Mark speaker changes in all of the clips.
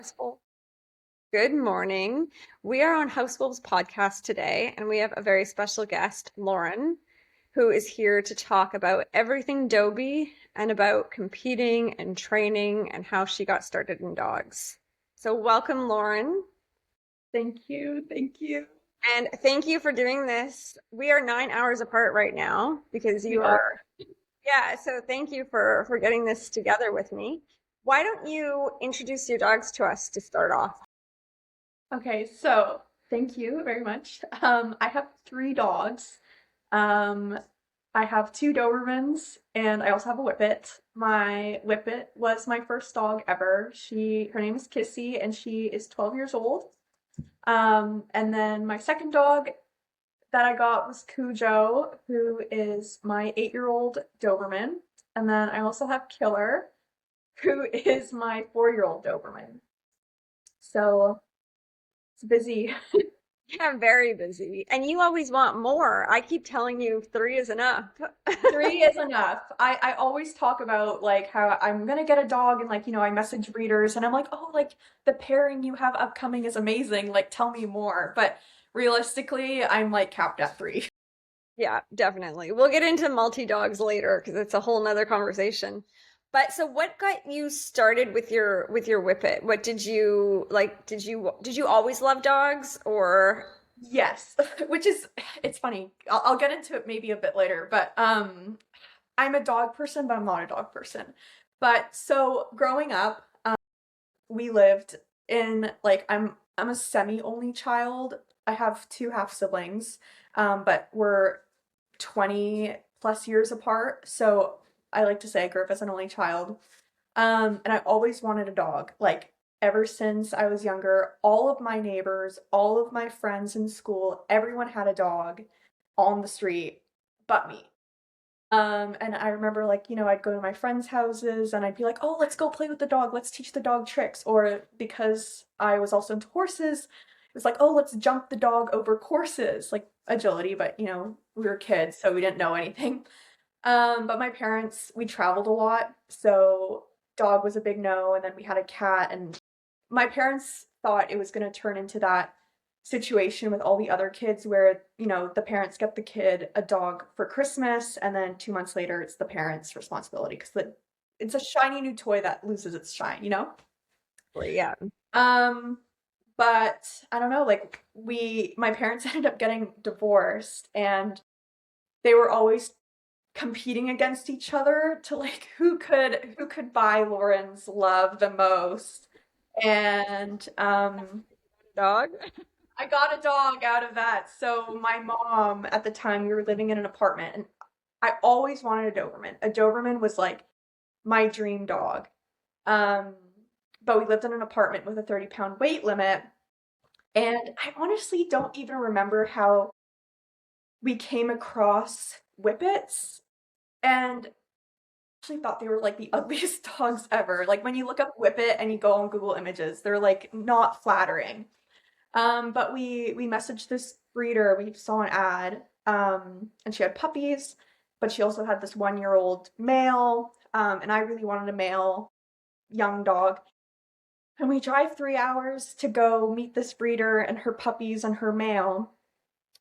Speaker 1: Housewolves. Good morning. We are on Housewolves podcast today, and we have a very special guest, Lauren, who is here to talk about everything Dobie and about competing and training and how she got started in dogs. So, welcome, Lauren,
Speaker 2: Thank you. Thank you.
Speaker 1: and thank you for doing this. We are 9 hours apart right now because
Speaker 2: We
Speaker 1: you
Speaker 2: are.
Speaker 1: are, yeah, so thank you for getting this together with me. Why don't you introduce your dogs to us to start off?
Speaker 2: Okay, so thank you very much. I have three dogs. Um, I have two Dobermans and I also have a Whippet. My Whippet was my first dog ever. Her name is Kissy and she is 12 years old. And then my second dog that I got was Kujo, who is my 8-year-old Doberman. And then I also have Killer, who is my 4-year-old Doberman. So it's busy.
Speaker 1: Yeah, very busy. And you always want more. I keep telling you three is enough.
Speaker 2: Three is enough. I always talk about like how I'm gonna get a dog and I message breeders and I'm like, oh, like the pairing you have upcoming is amazing. Like tell me more. But realistically, I'm like capped at three.
Speaker 1: Yeah, definitely. We'll get into multi-dogs later because it's a whole nother conversation. But so what got you started with your Whippet? What did you like? Did you always love dogs or
Speaker 2: Yes, which is it's funny. I'll get into it maybe a bit later, but I'm a dog person, but I'm not a dog person. But so growing up, we lived in like I'm a semi-only child. I have two half siblings, but we're 20 plus years apart. So I like to say I grew up as an only child. And I always wanted a dog. Like ever since I was younger, all of my neighbors, all of my friends in school, everyone had a dog on the street but me. And I remember I'd go to my friends' houses and I'd be like, "Oh, let's go play with the dog. Let's teach the dog tricks." Or because I was also into horses, it was like, "Oh, let's jump the dog over courses." Like agility, but we were kids, so we didn't know anything. But my parents, we traveled a lot, so dog was a big no, and then we had a cat, and my parents thought it was going to turn into that situation with all the other kids where, the parents get the kid a dog for Christmas, and then 2 months later, it's the parents' responsibility because it's a shiny new toy that loses its shine.
Speaker 1: yeah.
Speaker 2: Um, but I don't know, like my parents ended up getting divorced, and they were always competing against each other to like who could buy Lauren's love the most. And
Speaker 1: Dog?
Speaker 2: I got a dog out of that. So my mom at the time we were living in an apartment and I always wanted a Doberman. A Doberman was like my dream dog. Um but we lived in an apartment with a 30-pound weight limit and I honestly don't even remember how we came across Whippets and actually thought they were like the ugliest dogs ever. Like when you look up Whippet and you go on Google Images, they're like not flattering. But we messaged this breeder. We saw an ad, and she had puppies, but she also had this 1-year-old male. And I really wanted a male young dog. And we drive 3 hours to go meet this breeder and her puppies and her male.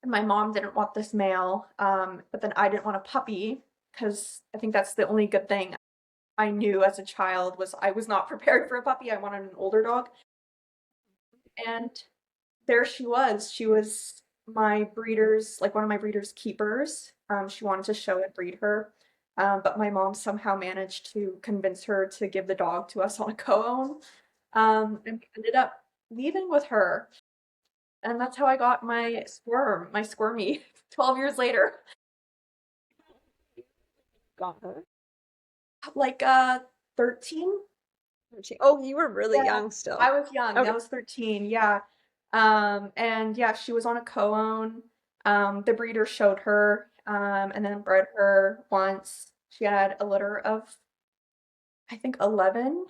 Speaker 2: And my mom didn't want this male, but then I didn't want a puppy because I think that's the only good thing I knew as a child was I was not prepared for a puppy. I wanted an older dog. And there she was. She was my breeder's, like one of my breeder's keepers. She wanted to show and breed her. But my mom somehow managed to convince her to give the dog to us on a co-own. And ended up leaving with her. And that's how I got my squirmy 12 years later.
Speaker 1: Got her.
Speaker 2: Like 13.
Speaker 1: Oh, you were really
Speaker 2: Yeah,
Speaker 1: young still.
Speaker 2: I was young. I
Speaker 1: Okay.
Speaker 2: was 13. Yeah. And yeah, she was on a co-own. The breeder showed her, and then bred her once. She had a litter of, I think, 11,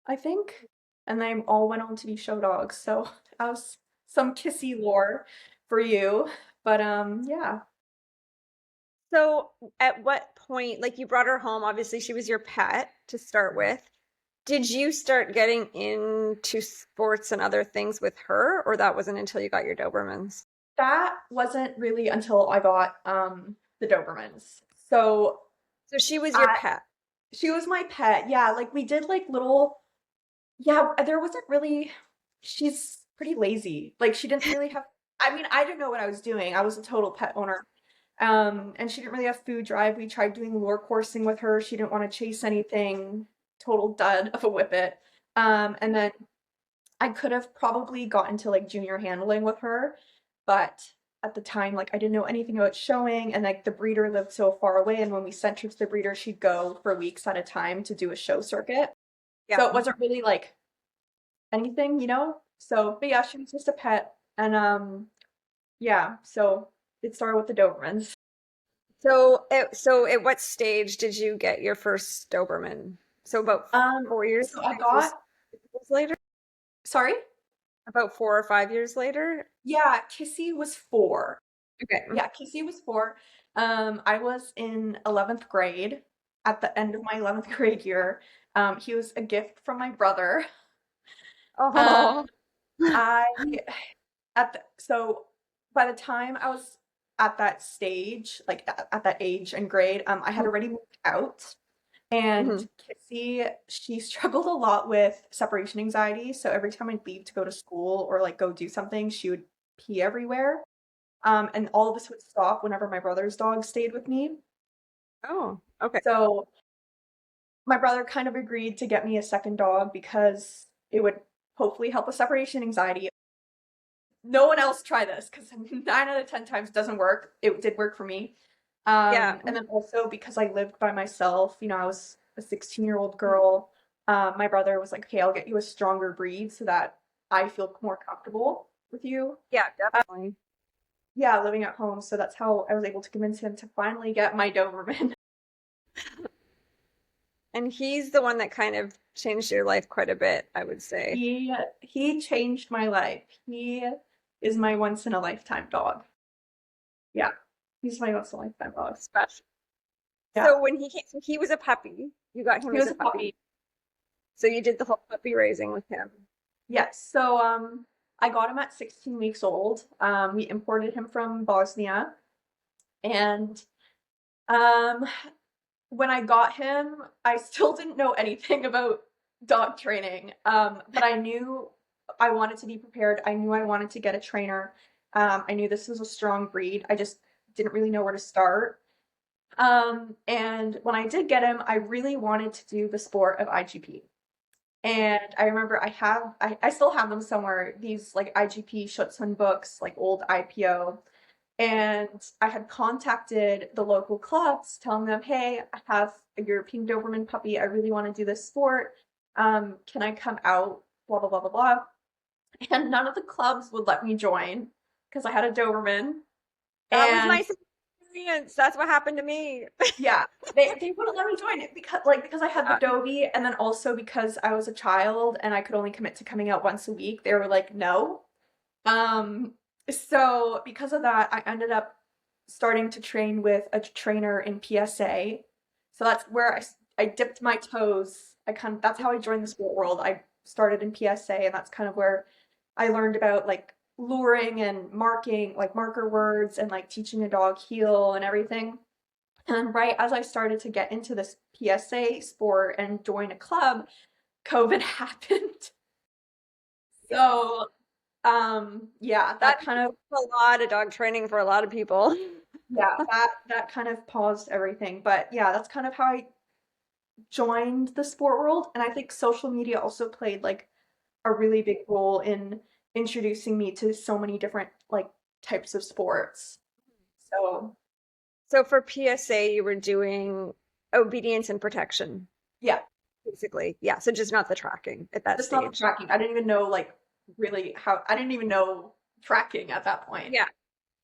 Speaker 2: I think. And they all went on to be show dogs. So that was some kissy lore for you. But yeah.
Speaker 1: So at what point, like you brought her home, obviously she was your pet to start with. Did you start getting into sports and other things with her, or that wasn't until you got your Dobermans?
Speaker 2: That wasn't really until I got the Dobermans. So
Speaker 1: So she was your
Speaker 2: I
Speaker 1: pet.
Speaker 2: she was my pet. Yeah, like we did like little yeah, there wasn't really she's pretty lazy. Like she didn't really have I mean, I didn't know what I was doing. I was a total pet owner. And she didn't really have food drive. We tried doing lure coursing with her. She didn't want to chase anything. Total dud of a whippet. And then I could have probably got into like junior handling with her, but at the time, like I didn't know anything about showing, and like the breeder lived so far away, and when we sent her to the breeder, she'd go for weeks at a time to do a show circuit. So it
Speaker 1: Yeah.
Speaker 2: wasn't really like anything, you know? So, but yeah, she was just a pet, and yeah, so it started with the Dobermans.
Speaker 1: So at what stage did you get your first Doberman? So about
Speaker 2: Um,
Speaker 1: 4 years,
Speaker 2: so I
Speaker 1: 6 years,
Speaker 2: got,
Speaker 1: 6 years later?
Speaker 2: sorry?
Speaker 1: About 4 or 5 years later?
Speaker 2: Yeah, Kissy was 4.
Speaker 1: Okay.
Speaker 2: Yeah, Kissy was 4. I was in 11th grade at the end of my 11th grade year. He was a gift from my brother. Um,
Speaker 1: Oh.
Speaker 2: I so by the time I was at that stage, like at that age and grade, I had already moved out. And
Speaker 1: Mhm.
Speaker 2: Kissy, she struggled a lot with separation anxiety. So every time I'd leave to go to school or like go do something, she would pee everywhere. And all of this would stop whenever my brother's dog stayed with me.
Speaker 1: Oh, okay.
Speaker 2: So my brother kind of agreed to get me a second dog because it would hopefully help with separation anxiety. No one else try this because 9 out of 10 times doesn't work. It did work for me.
Speaker 1: Yeah.
Speaker 2: And then also because I lived by myself, you know, I was a 16-year-old girl. My brother was like, "Okay, I'll get you a stronger breed so that I feel more comfortable with you."
Speaker 1: Yeah, definitely.
Speaker 2: Yeah, living at home. So that's how I was able to convince him to finally get my Doberman.
Speaker 1: And he's the one that kind of changed your life quite a bit, I would say.
Speaker 2: He changed my life. He is my once in a lifetime dog. Yeah, he's my once in a lifetime dog.
Speaker 1: Special.
Speaker 2: Yeah,
Speaker 1: So when he came, so he was a puppy. You got him
Speaker 2: he
Speaker 1: as
Speaker 2: was
Speaker 1: a
Speaker 2: a
Speaker 1: puppy.
Speaker 2: puppy.
Speaker 1: So you did the whole puppy raising with him.
Speaker 2: Yes. So I got him at 16 weeks old. We imported him from Bosnia, and um when I got him, I still didn't know anything about dog training. But I knew I wanted to be prepared. I knew I wanted to get a trainer. I knew this was a strong breed. I just didn't really know where to start. And when I did get him, I really wanted to do the sport of IGP. And I remember I still have them somewhere, these like IGP Schutzhund books, like old IPO. And I had contacted the local clubs, telling them, "Hey, I have a European Doberman puppy. I really want to do this sport. Can I come out? Blah blah blah blah blah." And none of the clubs would let me join because I had a Doberman.
Speaker 1: That was
Speaker 2: And
Speaker 1: my experience. That's what happened to me.
Speaker 2: yeah, they wouldn't let me join it because I had the Dobie, and then also because I was a child and I could only commit to coming out once a week. They were like, "No." Um, so because of that, I ended up starting to train with a trainer in PSA. So that's where I dipped my toes. That's how I joined the sport world. I started in PSA, and that's kind of where I learned about like luring and marking, like marker words, and like teaching a dog heel and everything. And right as I started to get into this PSA sport and join a club, COVID happened. So yeah, that
Speaker 1: That
Speaker 2: kind of
Speaker 1: a lot of dog training for a lot of people.
Speaker 2: yeah, that kind of paused everything. But yeah, that's kind of how I joined the sport world. And I think social media also played like a really big role in introducing me to so many different like types of sports. So
Speaker 1: So for PSA, you were doing obedience and protection,
Speaker 2: yeah,
Speaker 1: basically. Yeah. So just not the tracking at that
Speaker 2: just not the
Speaker 1: stage.
Speaker 2: tracking. I didn't even know like really how I didn't even know tracking at that point.
Speaker 1: Yeah.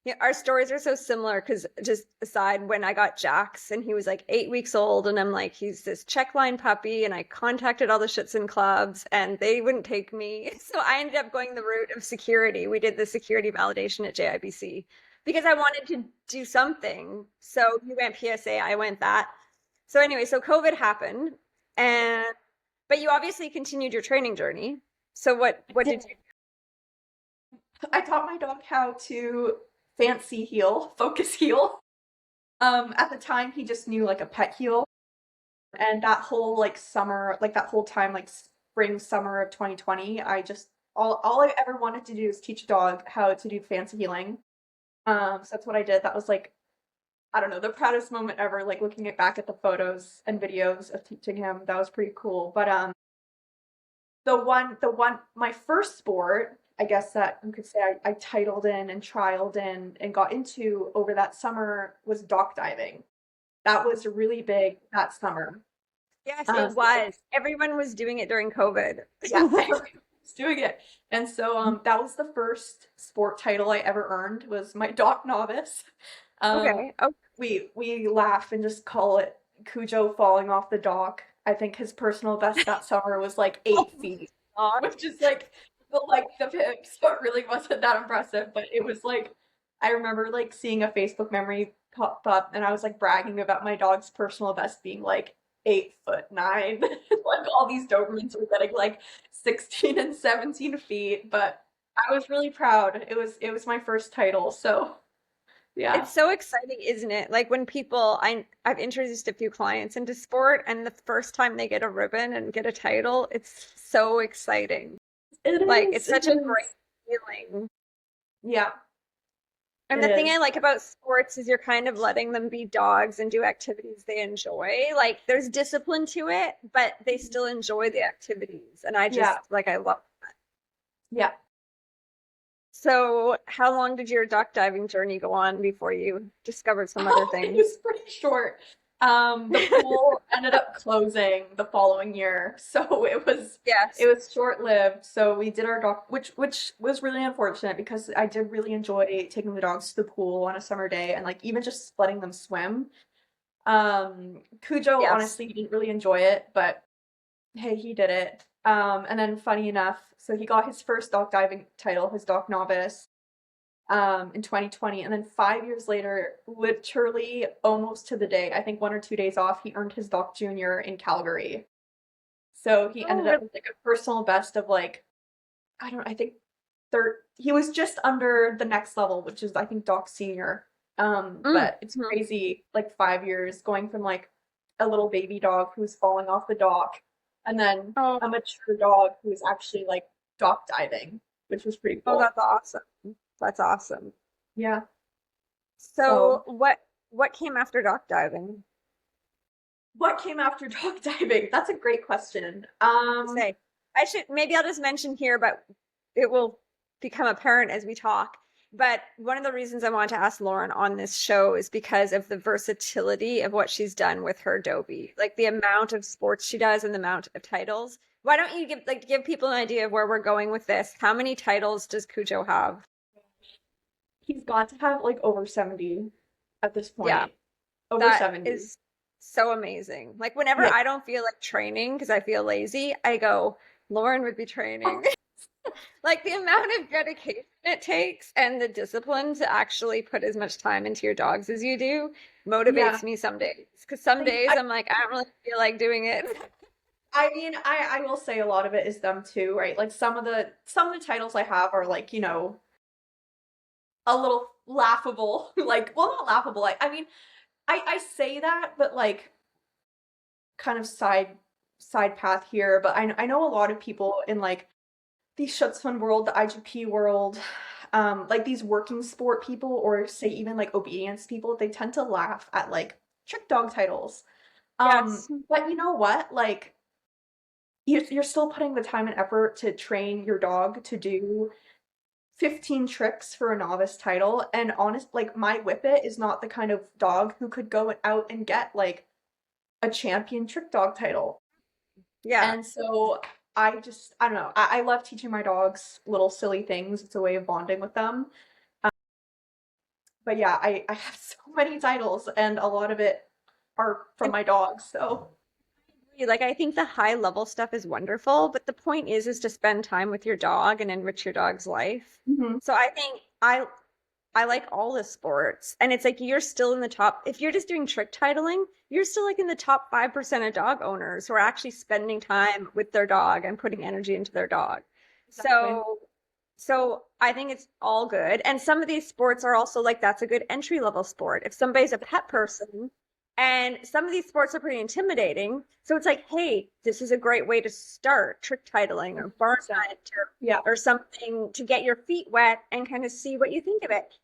Speaker 1: Yeah, our stories are so similar because just aside, when I got Jax and he was like 8 weeks old, and I'm like, he's this check line puppy, and I contacted all the Schutzen clubs and they wouldn't take me. So I ended up going the route of security. We did the security validation at JIBC because I wanted to do something. So you went PSA, I went that. So anyway, so COVID happened, and But you obviously continued your training journey. So what did you
Speaker 2: I taught my dog how to fancy heel, focus heel. At the time he just knew like a pet heel. And that whole like summer, like that whole time, like spring, summer of 2020, I just all I ever wanted to do is teach a dog how to do fancy heeling. So that's what I did. That was like, I don't know, the proudest moment ever, like looking at back at the photos and videos of teaching him. That was pretty cool. But the one my first sport, I guess that you could say I titled in and trialed in and got into over that summer was dock diving. That was really big that summer.
Speaker 1: Yes, it
Speaker 2: So
Speaker 1: was. Everyone was doing it during COVID.
Speaker 2: yeah, everyone was doing it. And so that was the first sport title I ever earned was my dock novice. Um
Speaker 1: Okay. Oh,
Speaker 2: we laugh and just call it Cujo falling off the dock. I think his personal best that summer was like
Speaker 1: oh
Speaker 2: 8 feet,
Speaker 1: my God.
Speaker 2: which is like the length of him, so it really wasn't that impressive. But it was like I remember like seeing a Facebook memory pop up and I was like bragging about my dog's personal best being like 8'9". Like all these Dobermans were getting like 16 and 17 feet, but I was really proud. It was my first title, so yeah.
Speaker 1: It's so exciting, isn't it? Like when people I've introduced a few clients into sport and the first time they get a ribbon and get a title, it's so exciting.
Speaker 2: It
Speaker 1: Like it's
Speaker 2: is. It
Speaker 1: such a great
Speaker 2: is.
Speaker 1: feeling.
Speaker 2: Yeah,
Speaker 1: And
Speaker 2: it
Speaker 1: the thing I
Speaker 2: is.
Speaker 1: like about sports is you're kind of letting them be dogs and do activities they enjoy. Like there's discipline to it, but they still enjoy the activities. And I just
Speaker 2: Yeah,
Speaker 1: like I love.
Speaker 2: yeah.
Speaker 1: So, how long did your duck diving journey go on before you discovered some other
Speaker 2: It
Speaker 1: things?
Speaker 2: was pretty short. The pool ended up closing the following year, so it
Speaker 1: Yes.
Speaker 2: was short-lived. So we did our dog, which was really unfortunate because I did really enjoy taking the dogs to the pool on a summer day and like even just letting them swim. Cujo
Speaker 1: Yes.
Speaker 2: honestly didn't really enjoy it, but hey, he did it. And then funny enough, so he got his first dock diving title, his dock novice, in 2020, and then 5 years later, literally almost to the day, I think 1 or 2 days off, he earned his dock junior in Calgary. So he
Speaker 1: Oh,
Speaker 2: ended up with like a personal best of like I don't know, I think third. He was just under the next level, which is I think dock senior. But it's
Speaker 1: mhm.
Speaker 2: crazy, like 5 years going from like a little baby dog who's falling off the dock, and then
Speaker 1: Oh,
Speaker 2: a mature dog who's actually like dock diving, which was pretty
Speaker 1: oh,
Speaker 2: cool.
Speaker 1: that's awesome. That's awesome.
Speaker 2: Yeah.
Speaker 1: So,
Speaker 2: So
Speaker 1: what came after dock diving?
Speaker 2: what came after dock diving? That's a great question.
Speaker 1: Say, I should maybe I'll just mention here, but it will become apparent as we talk. But one of the reasons I wanted to ask Lauren on this show is because of the versatility of what she's done with her Dobie, like the amount of sports she does and the amount of titles. Why don't you give people an idea of where we're going with this? How many titles does Cujo have?
Speaker 2: he's got to have like over 70 at this
Speaker 1: Yeah,
Speaker 2: point. Over
Speaker 1: that
Speaker 2: 70.
Speaker 1: is so amazing. Like whenever
Speaker 2: Yeah.
Speaker 1: I don't feel like training because I feel lazy, I go, Lauren would be training. Like the amount of dedication it takes and the discipline to actually put as much time into your dogs as you do
Speaker 2: Yeah.
Speaker 1: motivates me some days. Because some days
Speaker 2: I,
Speaker 1: I'm like, I don't really feel like doing it.
Speaker 2: I mean, I will say a lot of it is them too, right? Like some of the titles I have are like, a little laughable. Like, well, not laughable. I mean, I say that, but like kind of side path here, but I know a lot of people in like the Schutzhund world, the IGP world, like these working sport people or say even like obedience people, they tend to laugh at like trick dog titles.
Speaker 1: Yes.
Speaker 2: But you know what? Like you're still putting the time and effort to train your dog to do 15 tricks for a novice title. And honest, like my Whippet is not the kind of dog who could go out and get like a champion trick dog title.
Speaker 1: Yeah.
Speaker 2: And so I don't know. I love teaching my dogs little silly things. It's a way of bonding with them. But yeah, I have so many titles and a lot of it are from
Speaker 1: And
Speaker 2: my dogs. So
Speaker 1: like I think the high level stuff is wonderful, but the point is to spend time with your dog and enrich your dog's life.
Speaker 2: mhm.
Speaker 1: So I think I I like all the sports. And it's like you're still in the top. If you're just doing trick titling, you're still like in the top 5% of dog owners who are actually spending time with their dog and putting energy into their dog.
Speaker 2: Exactly.
Speaker 1: So I think it's all good. And some of these sports are also like that's a good entry level sport. If somebody's a pet person, and some of these sports are pretty intimidating. So it's like, hey, this is a great way to start trick titling or barn
Speaker 2: 100%.
Speaker 1: hunt
Speaker 2: Yeah.
Speaker 1: or something to get your feet wet and kind of see what you think of it.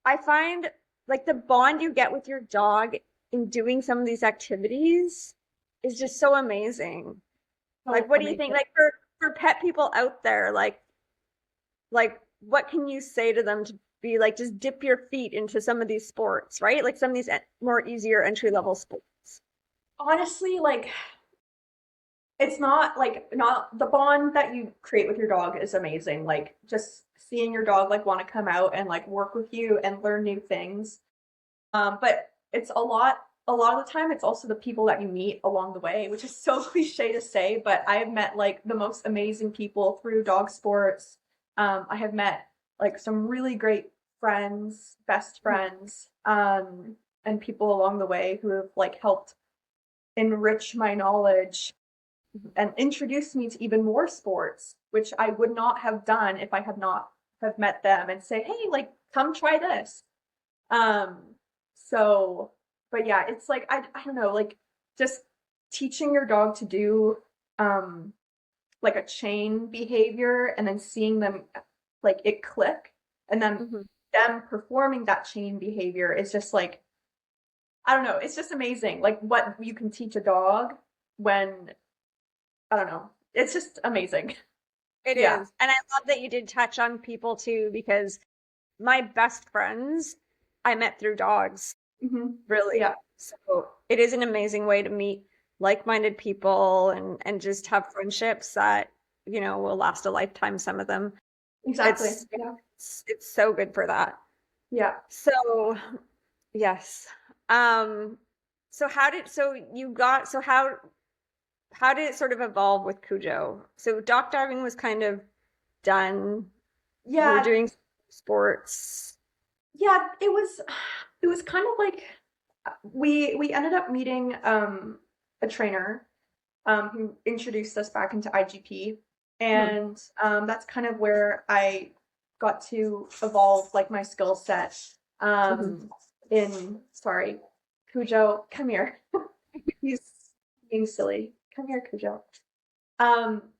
Speaker 1: I find like the bond you get with your dog in doing some of these activities is just so amazing. Like,
Speaker 2: So
Speaker 1: what do you think?
Speaker 2: amazing.
Speaker 1: Like for pet people out there, like what can you say to them to be like just dip your feet into some of these sports, right? Like some of these more easier entry level sports.
Speaker 2: Honestly, like it's not like not the bond that you create with your dog is amazing. Like just seeing your dog like want to come out and like work with you and learn new things. But it's a lot of the time it's also the people that you meet along the way, which is so cliche to say, but I have met like the most amazing people through dog sports. I have met like some really great friends, best
Speaker 1: Mhm.
Speaker 2: friends, and people along the way who have like helped enrich my knowledge and introduce me to even more sports, which I would not have done if I had not have met them and say, hey, like come try this. Um, so, but yeah, it's like I don't know, like just teaching your dog to do um like a chain behavior and then seeing them like it click and then
Speaker 1: Mhm.
Speaker 2: them performing that chain behavior is just like I don't know, it's just amazing. Like what you can teach a dog when I don't know. It's just amazing.
Speaker 1: It
Speaker 2: Yeah.
Speaker 1: is. And I love that you did touch on people too, because my best friends I met through dogs,
Speaker 2: Yeah.
Speaker 1: really. So it is an amazing way to meet like-minded people and just have friendships that, will last a lifetime, some of them.
Speaker 2: Exactly.
Speaker 1: It's
Speaker 2: Yeah.
Speaker 1: it's so good for that.
Speaker 2: Yeah.
Speaker 1: So, yes. Um, how did it sort of evolve with Cujo? So dock diving was kind of done. You were
Speaker 2: Yeah.
Speaker 1: doing sports.
Speaker 2: Yeah, it was kind of like we ended up meeting a trainer who introduced us back into IGP,
Speaker 1: Hmm.
Speaker 2: and that's kind of where I got to evolve like my skill set
Speaker 1: Hmm.
Speaker 2: um in sorry, Kujo, come here. He's being silly. Come here, Kujo. Um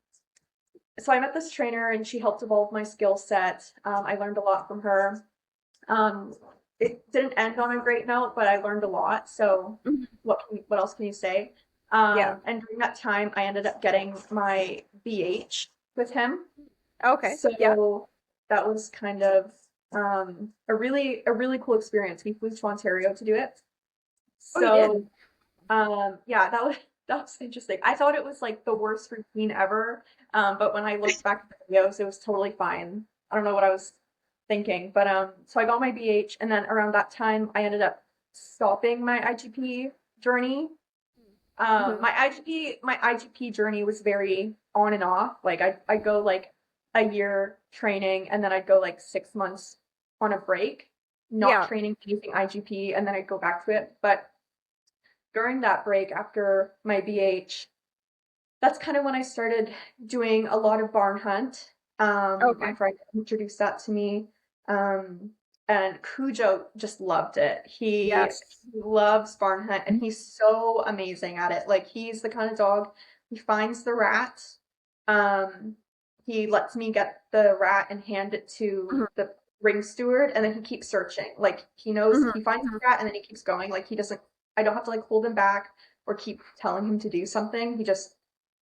Speaker 2: so I met this trainer and she helped evolve my skill set. I learned a lot from her. Um, it didn't end on a great note, but I learned a lot. So what else can you say?
Speaker 1: Yeah.
Speaker 2: And during that time, I ended up getting my BH with him.
Speaker 1: Okay. Yeah.
Speaker 2: So that was kind of a really cool experience. We flew to Ontario to do it.
Speaker 1: Oh, you
Speaker 2: So
Speaker 1: did.
Speaker 2: yeah, that was interesting. I thought it was like the worst routine ever. But when I looked back at the videos, it was totally fine. I don't know what I was thinking, but so I got my BH, and then around that time, I ended up stopping my IGP journey.
Speaker 1: Hmm.
Speaker 2: My IGP journey was very on and off. Like I'd go like a year training, and then I'd go like 6 months on a break, not
Speaker 1: Yeah.
Speaker 2: training anything IGP, and then I'd go back to it. But during that break after my BH, that's kind of when I started doing a lot of barn hunt. My
Speaker 1: Okay.
Speaker 2: friend introduced that to me. Um, and Cujo just loved it.
Speaker 1: Yes.
Speaker 2: He loves barn hunt and he's so amazing at it. Like he's the kind of dog, he finds the rat. Um, he lets me get the rat and hand it to
Speaker 1: Hmm.
Speaker 2: the ring steward and then he keeps searching. Like he knows
Speaker 1: Hmm.
Speaker 2: he finds the rat and then he keeps going. Like he doesn't I don't have to like hold him back or keep telling him to do something. He just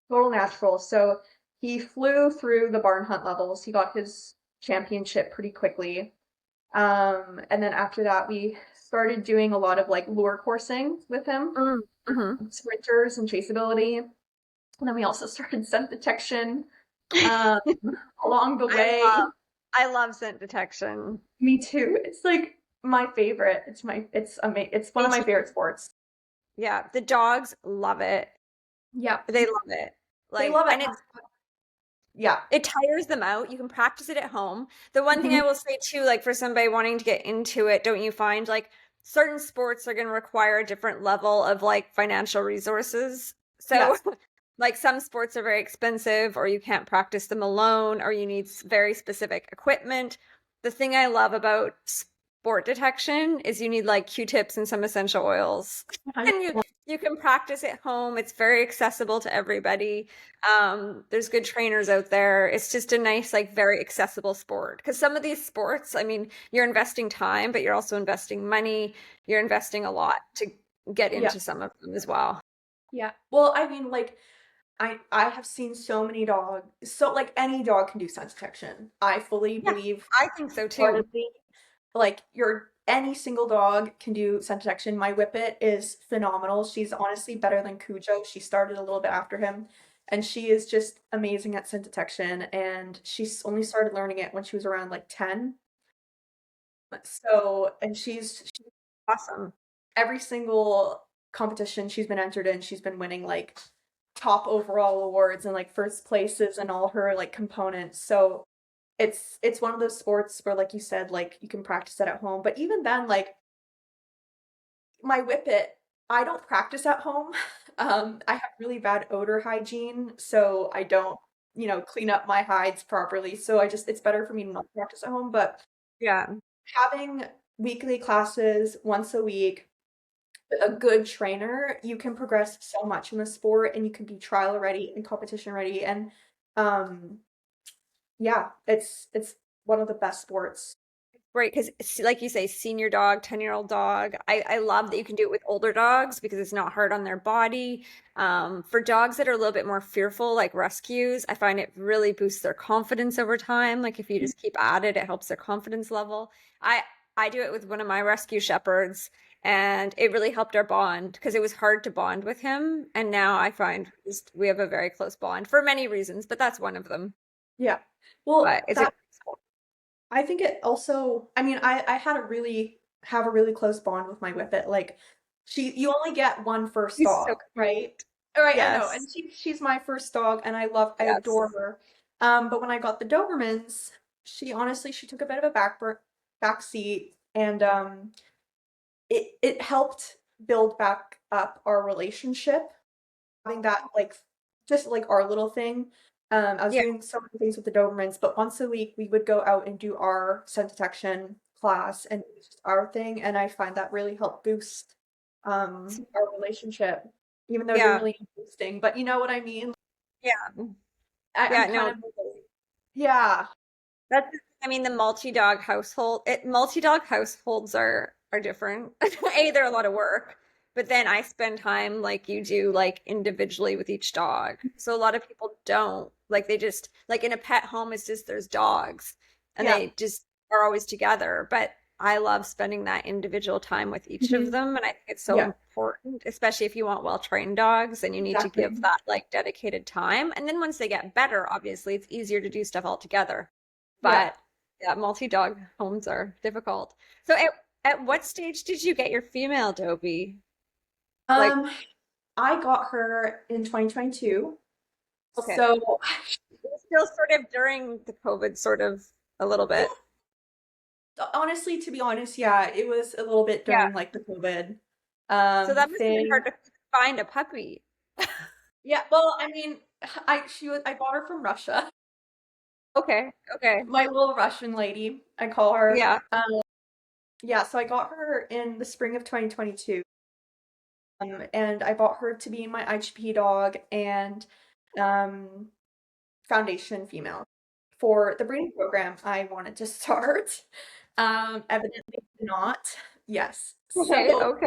Speaker 2: total natural. So he flew through the barn hunt levels. He got his championship pretty quickly. And then after that, we started doing a lot of like lure coursing with him,
Speaker 1: Hmm. Hmm.
Speaker 2: sprinters and chaseability. And then we also started scent detection um, along the
Speaker 1: I
Speaker 2: way.
Speaker 1: love I love scent detection.
Speaker 2: Me too. It's like my favorite. It's one
Speaker 1: Me
Speaker 2: of my
Speaker 1: too.
Speaker 2: favorite sports.
Speaker 1: Yeah, the dogs love it.
Speaker 2: Yeah,
Speaker 1: They love it.
Speaker 2: they
Speaker 1: Like,
Speaker 2: love it.
Speaker 1: and it's
Speaker 2: Yeah.
Speaker 1: It tires them out. You can practice it at home. The one thing
Speaker 2: Mhm.
Speaker 1: I will say too, like for somebody wanting to get into it, don't you find like certain sports are going to require a different level of like financial resources? So
Speaker 2: Yes.
Speaker 1: like some sports are very expensive, or you can't practice them alone, or you need very specific equipment. The thing I love about sport detection is you need like Q-tips and some essential oils. And you can practice at home. It's very accessible to everybody. There's good trainers out there. It's just a nice, like very accessible sport. Because some of these sports, I mean, you're investing time, but you're also investing money. You're investing a lot to get
Speaker 2: Yeah.
Speaker 1: into some of them as well.
Speaker 2: Yeah. Well, I mean, like, I have seen so many dogs. So like any dog can do scent detection. I fully
Speaker 1: Yeah,
Speaker 2: believe
Speaker 1: I think so too.
Speaker 2: wholeheartedly. Like your any single dog can do scent detection. My Whippet is phenomenal. She's honestly better than Kujo. She started a little bit after him, and she is just amazing at scent detection. And she's only started learning it when she was around like 10. So, and she's
Speaker 1: Awesome.
Speaker 2: every single competition she's been entered in, she's been winning like top overall awards and like first places and all her like components. So it's one of those sports where like you said, like you can practice it at home. But even then, like my Whippet, I don't practice at home. I have really bad odor hygiene, so I don't, clean up my hides properly. So it's better for me to not practice at home. But
Speaker 1: Yeah.
Speaker 2: having weekly classes once a week, a good trainer, you can progress so much in the sport and you can be trial ready and competition ready. And um yeah, it's one of the best sports.
Speaker 1: Right, because like you say, senior dog, 10-year-old dog. I love that you can do it with older dogs because it's not hard on their body. For dogs that are a little bit more fearful, like rescues, I find it really boosts their confidence over time. Like if you just keep at it, it helps their confidence level. I I do it with one of my rescue shepherds, and it really helped our bond because it was hard to bond with him. And now I find just we have a very close bond for many reasons, but that's one of them.
Speaker 2: Yeah. Well,
Speaker 1: But it's a
Speaker 2: that I think it also, I mean, I had a really have a really close bond with my Whippet. Like you only get one first
Speaker 1: he's so
Speaker 2: dog, right?
Speaker 1: cute.
Speaker 2: All right, I know. And
Speaker 1: Yes.
Speaker 2: she's my first dog and I
Speaker 1: Yes.
Speaker 2: adore her. But when I got the Dobermans, she took a bit of a back seat and it helped build back up our relationship, having that like just like our little thing. I was
Speaker 1: Yeah.
Speaker 2: doing so many things with the Dobermans, but once a week we would go out and do our scent detection class, and it was just our thing. And I find that really helped boost our relationship, even though they're
Speaker 1: Yeah.
Speaker 2: really interesting. But you know what I mean?
Speaker 1: Yeah.
Speaker 2: I'm
Speaker 1: Yeah.
Speaker 2: kind
Speaker 1: No,
Speaker 2: of
Speaker 1: totally.
Speaker 2: yeah,
Speaker 1: That's, I mean, the multi-dog households are different. A, they're a lot of work, but then I spend time like you do, like individually with each dog. So a lot of people don't. Like they just like in a pet home, it's just there's dogs and
Speaker 2: yeah,
Speaker 1: they just are always together. But I love spending that individual time with each of
Speaker 2: mhm,
Speaker 1: them. And I think it's so
Speaker 2: yeah,
Speaker 1: important, especially if you want well-trained dogs and you need to
Speaker 2: exactly.
Speaker 1: give that like dedicated time. And then once they get better, obviously, it's easier to do stuff all together.
Speaker 2: Yeah.
Speaker 1: But yeah, multi-dog homes are difficult. So at what stage did you get your female Dobie? Like,
Speaker 2: Um, I got her in 2022.
Speaker 1: okay,
Speaker 2: So
Speaker 1: it was still sort of during the COVID, sort of a little
Speaker 2: yeah,
Speaker 1: bit.
Speaker 2: honestly, to be honest, yeah, it was a little bit
Speaker 1: Yeah.
Speaker 2: during like the COVID
Speaker 1: So that must have been
Speaker 2: thing.
Speaker 1: hard to find a puppy.
Speaker 2: Yeah, well, I mean, I bought her from Russia.
Speaker 1: Okay, okay.
Speaker 2: My little Russian lady, I call her.
Speaker 1: Yeah.
Speaker 2: Yeah, so I got her in the spring of 2022. And I bought her to be my IGP dog and um foundation female. For the breeding program I wanted to start. Evidently not. Yes.
Speaker 1: Okay,
Speaker 2: So
Speaker 1: okay.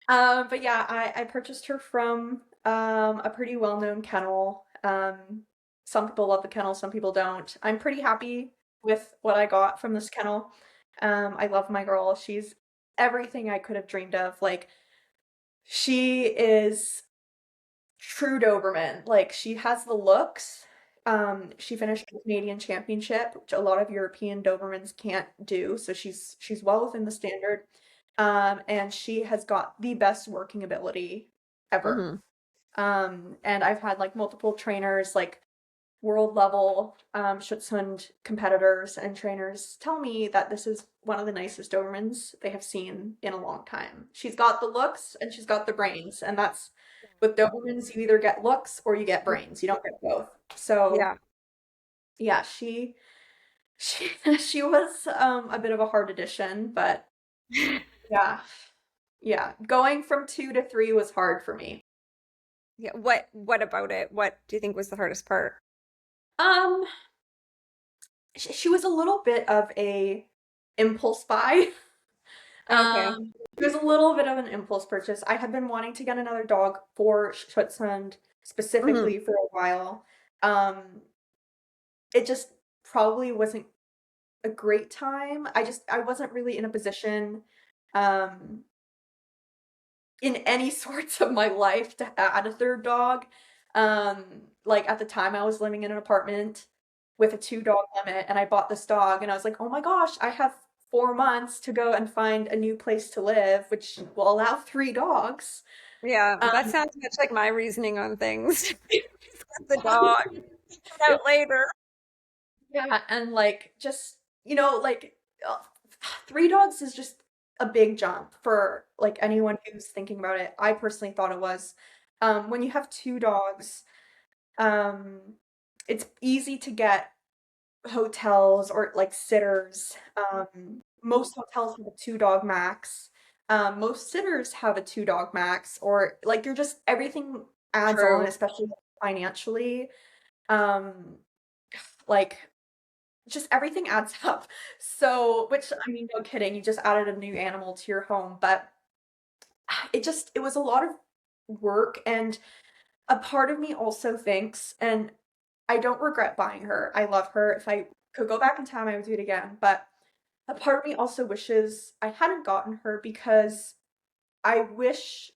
Speaker 2: but yeah, I purchased her from a pretty well-known kennel. Some people love the kennel, some people don't. I'm pretty happy with what I got from this kennel. I love my girl. She's everything I could have dreamed of. Like she is true Doberman. Like she has the looks. She finished the Canadian Championship, which a lot of European Dobermans can't do. So she's well within the standard. And she has got the best working ability ever.
Speaker 1: Hmm.
Speaker 2: And I've had like multiple trainers like world level Schutzhund competitors and trainers tell me that this is one of the nicest Dobermans they have seen in a long time. She's got the looks and she's got the brains, and that's with Dobermans, you either get looks or you get brains. You don't get both. So
Speaker 1: Yeah.
Speaker 2: yeah, she she was a bit of a hard addition, but yeah. Yeah. Going from 2 to 3 was hard for me.
Speaker 1: Yeah. What about it? What do you think was the hardest part?
Speaker 2: Um she was a little bit of a impulse buy.
Speaker 1: Okay.
Speaker 2: It was a little bit of an impulse purchase. I had been wanting to get another dog for Schutzhund
Speaker 1: Hmm.
Speaker 2: specifically for a while. Um, it just probably wasn't a great time. I wasn't really in a position um in any sorts of my life to add a third dog. Um, like at the time I was living in an apartment with a 2 dog limit and I bought this dog and I was like, "Oh my gosh, I have 4 months to go and find a new place to live, which will allow 3 dogs."
Speaker 1: Yeah,
Speaker 2: Um,
Speaker 1: that sounds much like my reasoning on things. Get the dog out later.
Speaker 2: yeah, and like just, like uh, 3 dogs is just a big jump for like anyone who's thinking about it. I personally thought it was. When you have 2 dogs, um, it's easy to get hotels or like sitters. Most hotels have a 2 dog max. Most sitters have a 2 dog max, or like you're just everything adds on,
Speaker 1: True.
Speaker 2: especially financially. Um, like just everything adds up. So, which I mean, no kidding, you just added a new animal to your home, but it was a lot of work, and a part of me also thinks, and I don't regret buying her. I love her. If I could go back in time, I would do it again. But a part of me also wishes I hadn't gotten her because I wish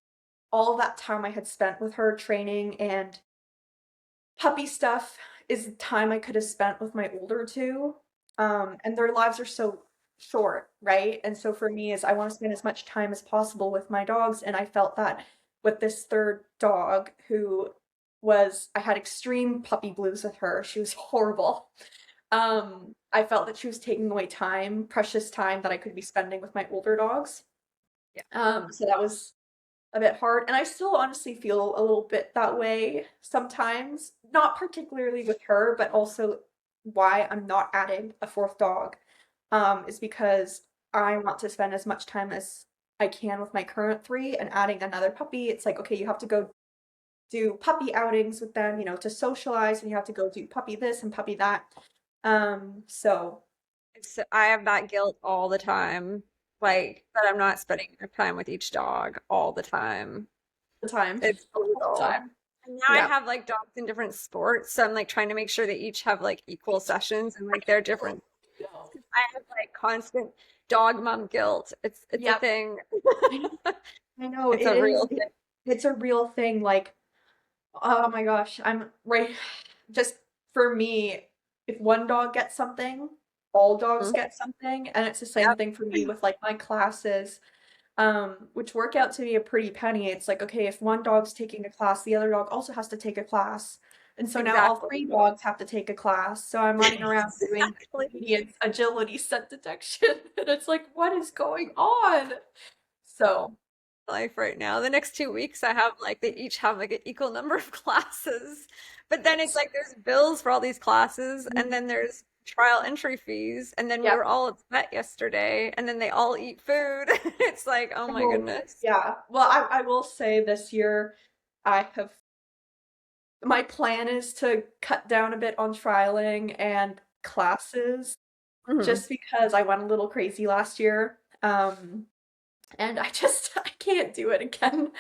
Speaker 2: all that time I had spent with her training and puppy stuff is time I could have spent with my older two. And their lives are so short, right? And so for me is I want to spend as much time as possible with my dogs. And I felt that with this third dog who was I had extreme puppy blues with her. She was horrible. I felt that she was taking away time, precious time that I could be spending with my older dogs.
Speaker 1: Yeah.
Speaker 2: So that was a bit hard. And I still honestly feel a little bit that way sometimes, not particularly with her, but also why I'm not adding a fourth dog is because I want to spend as much time as I can with my current 3 and adding another puppy. It's like, okay, you have to go do puppy outings with them, to socialize, and you have to go do puppy this and puppy that. So
Speaker 1: I have that guilt all the time, like that I'm not spending enough time with each dog all the time.
Speaker 2: the time,
Speaker 1: It's
Speaker 2: all the
Speaker 1: brutal.
Speaker 2: time.
Speaker 1: And now I
Speaker 2: Yeah.
Speaker 1: have like dogs in different sports, so I'm like trying to make sure they each have like equal sessions and like they're different. I have like constant dog mom guilt. It's a
Speaker 2: Yep.
Speaker 1: thing.
Speaker 2: I know
Speaker 1: It's
Speaker 2: it
Speaker 1: a
Speaker 2: is.
Speaker 1: real thing.
Speaker 2: It's a real thing. Like, oh my gosh, I'm right. Just for me, if one dog gets something, all dogs
Speaker 1: Mhm.
Speaker 2: get something, and it's the same
Speaker 1: Yep,
Speaker 2: thing for me with like my classes, which work out to be a pretty penny. It's like, okay, if one dog's taking a class, the other dog also has to take a class. And so now all
Speaker 1: exactly.
Speaker 2: 3 dogs have to take a class. So I'm running around doing
Speaker 1: Exactly.
Speaker 2: obedience, agility, scent detection. And it's like, what is going on? So,
Speaker 1: Life right now. The next 2 weeks, I have like they each have like an equal number of classes, but then it's like there's bills for all these classes, and then there's trial entry fees, and then we
Speaker 2: yep.
Speaker 1: were all at the vet yesterday, and then they all eat food. It's like, oh my
Speaker 2: Oh,
Speaker 1: goodness.
Speaker 2: yeah. Well, I will say this year, I have my plan is to cut down a bit on trialing and classes
Speaker 1: Mhm.
Speaker 2: just because I went a little crazy last year. And I just I can't do it again.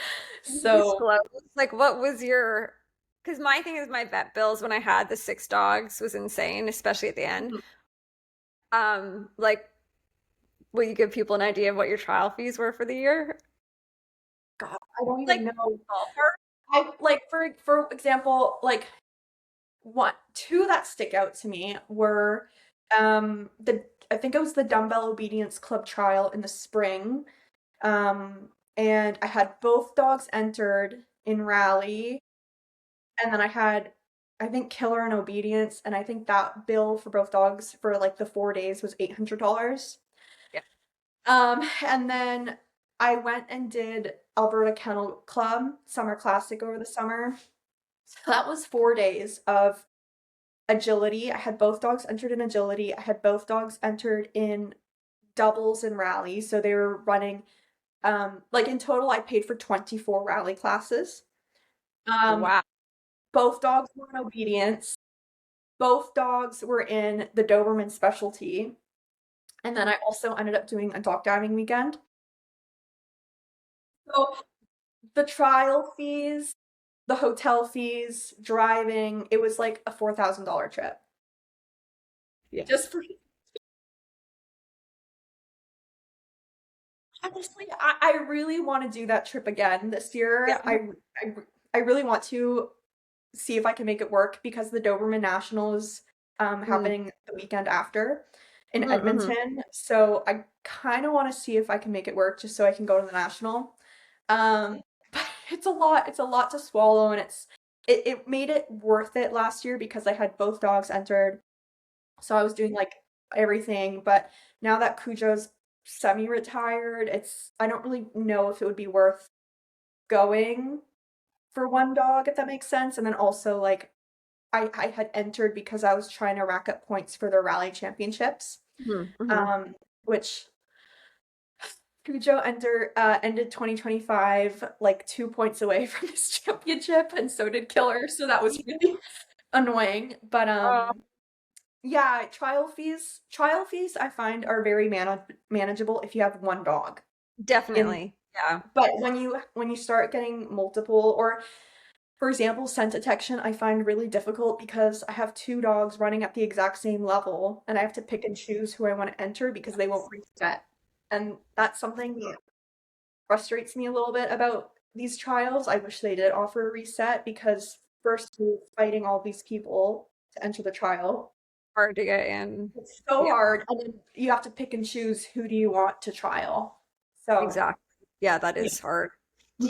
Speaker 1: Can you
Speaker 2: So,
Speaker 1: disclose like what was your? Because my thing is my vet bills when I had the 6 dogs was insane, especially at the end.
Speaker 2: mhm,
Speaker 1: Like, will you give people an idea of what your trial fees were for the year?
Speaker 2: God, I don't even
Speaker 1: Like
Speaker 2: know.
Speaker 1: ballpark?
Speaker 2: I like for example, like one two that stick out to me were the I think it was the Dumbbell Obedience Club trial in the spring. And I had both dogs entered in rally, and then I had I think Killer and Obedience, and I think that bill for both dogs for like the 4 days was $800.
Speaker 1: Yeah.
Speaker 2: And then I went and did Alberta Kennel Club Summer Classic over the summer. So that was 4 days of agility. I had both dogs entered in agility. I had both dogs entered in doubles and rallies. So they were running, like in total, I paid for 24 rally classes. Um,
Speaker 1: Wow.
Speaker 2: both dogs were in obedience. Both dogs were in the Doberman specialty. And then I also ended up doing a dog diving weekend. So the trial fees, the hotel fees, driving, it was like a $4,000 trip. Just
Speaker 1: Yes.
Speaker 2: for honestly, I really want to do that trip again this year.
Speaker 1: Yeah.
Speaker 2: I I really want to see if I can make it work because the Doberman Nationals
Speaker 1: Mm,
Speaker 2: happening the weekend after in
Speaker 1: mm-hmm.
Speaker 2: Edmonton. So I kind of want to see if I can make it work just so I can go to the national. But it's a lot to swallow, and it made it worth it last year because I had both dogs entered. So I was doing like everything, but now that Cujo's semi-retired, it's I don't really know if it would be worth going for one dog, if that makes sense. And then also like I had entered because I was trying to rack up points for their rally championships.
Speaker 1: Mm-hmm.
Speaker 2: Um, which Kujo ended 2025 like 2 points away from his championship, and so did Killer, so that was really annoying. But
Speaker 1: Oh,
Speaker 2: yeah, trial fees I find are very manageable if you have one dog. In
Speaker 1: definitely. Yeah.
Speaker 2: but when you start getting multiple, or for example, scent detection, I find really difficult because I have two dogs running at the exact same level, and I have to pick and choose who I want to enter because they won't reset. And that's something that frustrates me a little bit about these trials. I wish they did offer a reset because first you're fighting all these people to enter the trial.
Speaker 1: Hard to get in.
Speaker 2: It's so
Speaker 1: Yeah,
Speaker 2: hard, and then you have to pick and choose who do you want to trial. So,
Speaker 1: exactly. Yeah, that
Speaker 2: yeah.
Speaker 1: is hard.
Speaker 2: Mhm.
Speaker 1: Do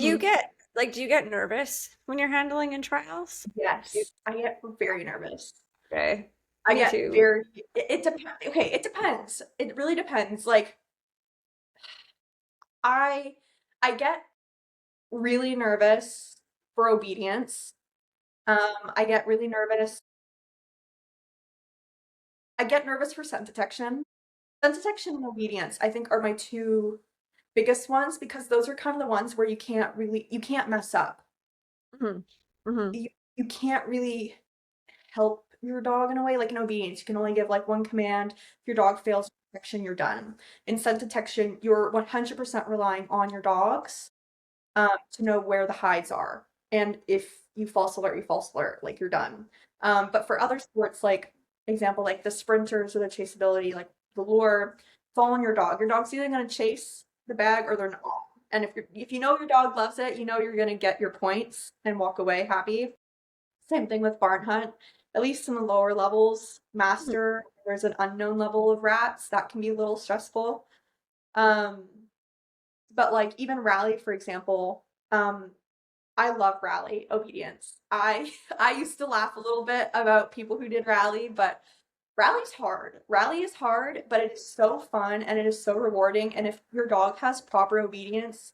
Speaker 1: you get nervous when you're handling in trials? You-
Speaker 2: Yes, I get very nervous.
Speaker 1: Okay.
Speaker 2: I
Speaker 1: Me
Speaker 2: get
Speaker 1: too.
Speaker 2: very it depends. Okay, it depends. It really depends. Like I I get really nervous for obedience. I get really nervous. I get nervous for scent detection. Scent detection and obedience, I think, are my two biggest ones because those are kind of the ones where you can't mess up.
Speaker 1: Hmm. Hmm.
Speaker 2: You can't really help your dog in a way, like in obedience. You can only give like one command. If your dog fails detection, you're done. In scent detection, you're 100% relying on your dogs to know where the hides are. And if you false alert, you false alert, like you're done. But for other sports, like example, like the sprinters or the chaseability, like the lure, following your dog. Your dog's either going to chase the bag or they're not. And if you know your dog loves it, you know you're going to get your points and walk away happy. Same thing with barn hunt. At least in the lower levels, master, there's an unknown level of rats that can be a little stressful. Um, but like even rally, for example, I love rally obedience. I used to laugh a little bit about people who did rally, but rally's hard. Rally is hard, but it is so fun and it is so rewarding. And if your dog has proper obedience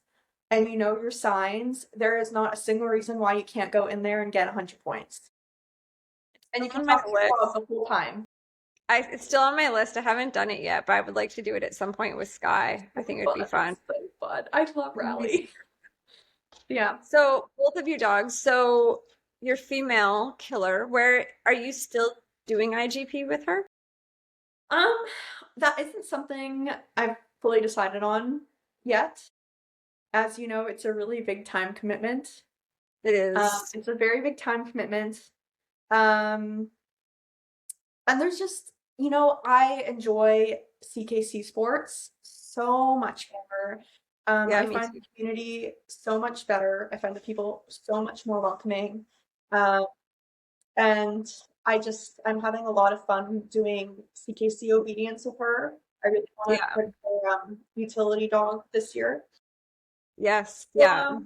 Speaker 2: and you know your signs, there is not a single reason why you can't go in there and get 100 points. And you can
Speaker 1: On my
Speaker 2: talk to your dog
Speaker 1: list.
Speaker 2: the whole time.
Speaker 1: It's still on my list. I haven't done it yet, but I would like to do it at some point with Sky. I think it would be fun.
Speaker 2: It's so fun. I love rally. Yeah.
Speaker 1: So, both of you dogs. So, your female killer, where are you still doing IGP with her?
Speaker 2: Um, that isn't something I've fully decided on yet. As you know, it's a really big time commitment.
Speaker 1: It is.
Speaker 2: It's a very big time commitment. Um, and there's just, I enjoy CKC sports so much more.
Speaker 1: Yeah,
Speaker 2: I
Speaker 1: me
Speaker 2: find
Speaker 1: too.
Speaker 2: the community so much better. I find the people so much more welcoming. Um, and I'm having a lot of fun doing CKC obedience with her. I really want to
Speaker 1: Yeah.
Speaker 2: put her utility dog this year.
Speaker 1: Yes.
Speaker 2: So,
Speaker 1: Yeah.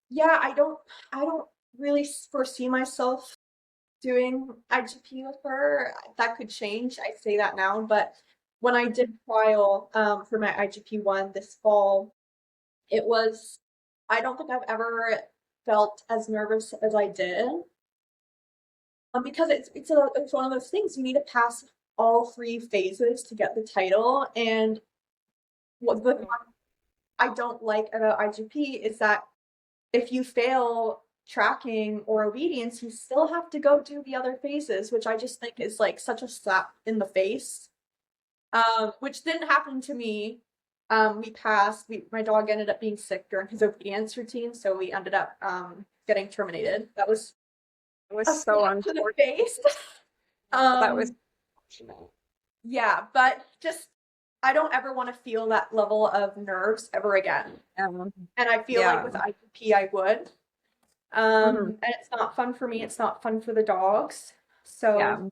Speaker 2: yeah, I don't really foresee myself doing IGP with her. That could change. I say that now, but when I did trial for my IGP one this fall, it was, I don't think I've ever felt as nervous as I did. Because it's one of those things you need to pass all three phases to get the title. And what the I don't like about IGP is that if you fail tracking or obedience, you still have to go do the other phases, which I just think is like such a slap in the face. Which didn't happen to me. We passed. My dog ended up being sick during his obedience routine, so we ended up getting terminated. That was
Speaker 1: It was
Speaker 2: a
Speaker 1: so
Speaker 2: slap to the
Speaker 1: unfortunate.
Speaker 2: face.
Speaker 1: That was
Speaker 2: um,
Speaker 1: unfortunate.
Speaker 2: yeah, but just I don't ever want to feel that level of nerves ever again.
Speaker 1: Um,
Speaker 2: And I feel like
Speaker 1: yeah.
Speaker 2: with IPP I would.
Speaker 1: Mhm.
Speaker 2: And it's not fun for me, it's not fun for the dogs.
Speaker 1: Yeah.
Speaker 2: So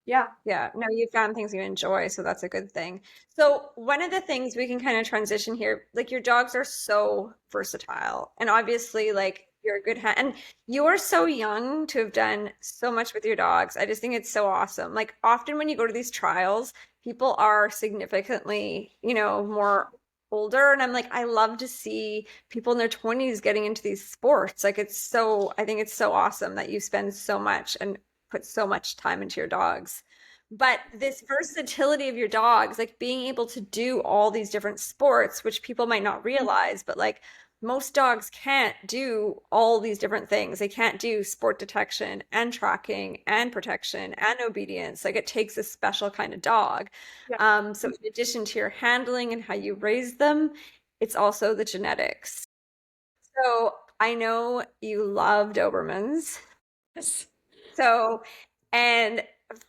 Speaker 2: yeah.
Speaker 1: Yeah, no, you found things you enjoy, so that's a good thing. So, one of the things we can kind of transition here, like your dogs are so versatile, and obviously, like you're a good hand, and you are so young to have done so much with your dogs. I just think it's so awesome. Like, often when you go to these trials, people are significantly, more older, and I'm like, I love to see people in their 20s getting into these sports. Like, I think it's so awesome that you spend so much and put so much time into your dogs. But this versatility of your dogs, like being able to do all these different sports, which people might not realize, but like most dogs can't do all these different things. They can't do sport detection and tracking and protection and obedience. Like it takes a special kind of dog.
Speaker 2: Yeah.
Speaker 1: So in addition to your handling and how you raise them, it's also the genetics. So I know you love Dobermans.
Speaker 2: Yes.
Speaker 1: So, and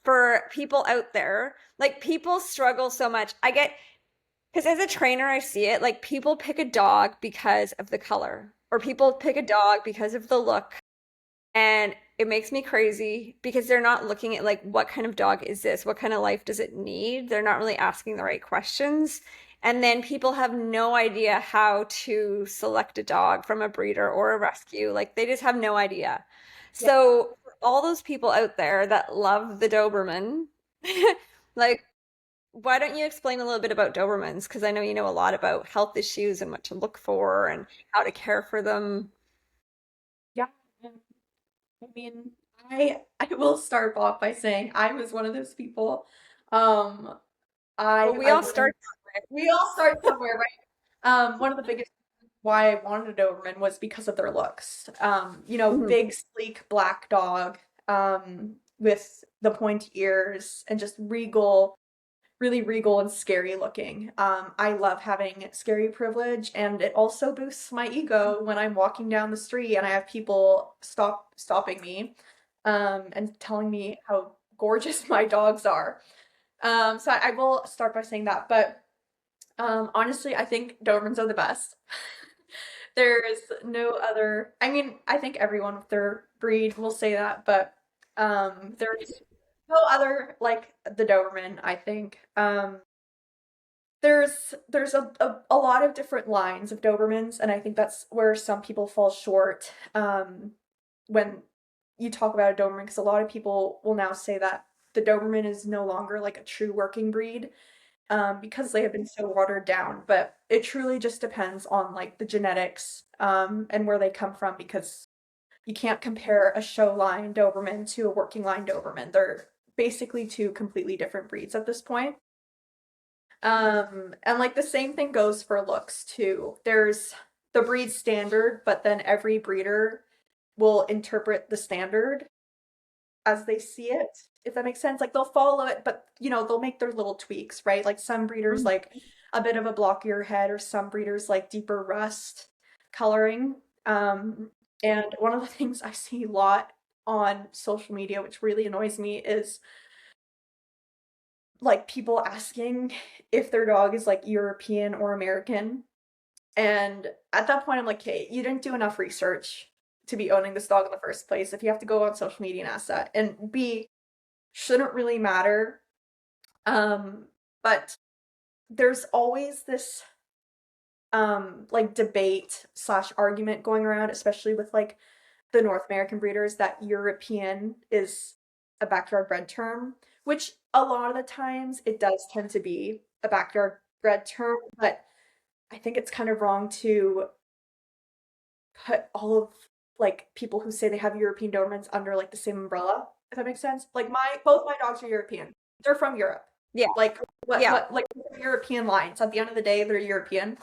Speaker 1: for people out there, like people struggle so much. I get, because as a trainer, I see it, like people pick a dog because of the color, or people pick a dog because of the look. And it makes me crazy because they're not looking at like what kind of dog is this? What kind of life does it need? They're not really asking the right questions. And then people have no idea how to select a dog from a breeder or a rescue. Like they just have no idea.
Speaker 2: Yeah.
Speaker 1: So for all those people out there that love the Doberman, like why don't you explain a little bit about Dobermans? Because I know you know a lot about health issues and what to look for and how to care for them.
Speaker 2: Yeah. I mean, I will start off by saying I was one of those people. Um,
Speaker 1: Well, we
Speaker 2: I
Speaker 1: all
Speaker 2: wouldn't.
Speaker 1: start
Speaker 2: We all start somewhere, right? One of the biggest reasons why I wanted a Doberman was because of their looks.
Speaker 1: that way.
Speaker 2: Big, sleek black dog, with the pointy ears and just regal, really regal and scary looking. I love having scary privilege, and it also boosts my ego when I'm walking down the street and I have people stopping me, and telling me how gorgeous my dogs are. So I will start by saying that, but honestly, I think Dobermans are the best. There is no other. I mean, I think everyone with their breed will say that, but there's no other like the Doberman, I think. There's a lot of different lines of Dobermans, and I think that's where some people fall short when you talk about a Doberman, because a lot of people will now say that the Doberman is no longer like a true working breed, because they have been so watered down. But it truly just depends on like the genetics, and where they come from, because you can't compare a show line Doberman to a working line Doberman. They're basically two completely different breeds at this point. And like the same thing goes for looks too. There's the breed standard, but then every breeder will interpret the standard as they see it, if that makes sense. Like they'll follow it, but they'll make their little tweaks, right? Like some breeders
Speaker 1: Mhm.
Speaker 2: like a bit of a blockier head, or some breeders like deeper rust coloring. And one of the things I see a lot on social media, which really annoys me, is like people asking if their dog is like European or American. And at that point, I'm like, hey, you didn't do enough research to be owning this dog in the first place. If you have to go on social media and ask that, and B, shouldn't really matter. Um, but there's always this like debate slash argument going around, especially with like the North American breeders that European is a backyard bred term, which a lot of the times it does tend to be a backyard bred term, but I think it's kind of wrong to put all of like people who say they have European Dobermans under like the same umbrella, if that makes sense. Like my both my dogs are European. They're from Europe.
Speaker 1: Yeah.
Speaker 2: Like
Speaker 1: Yeah.
Speaker 2: what like European lines. At the end of the day, they're European.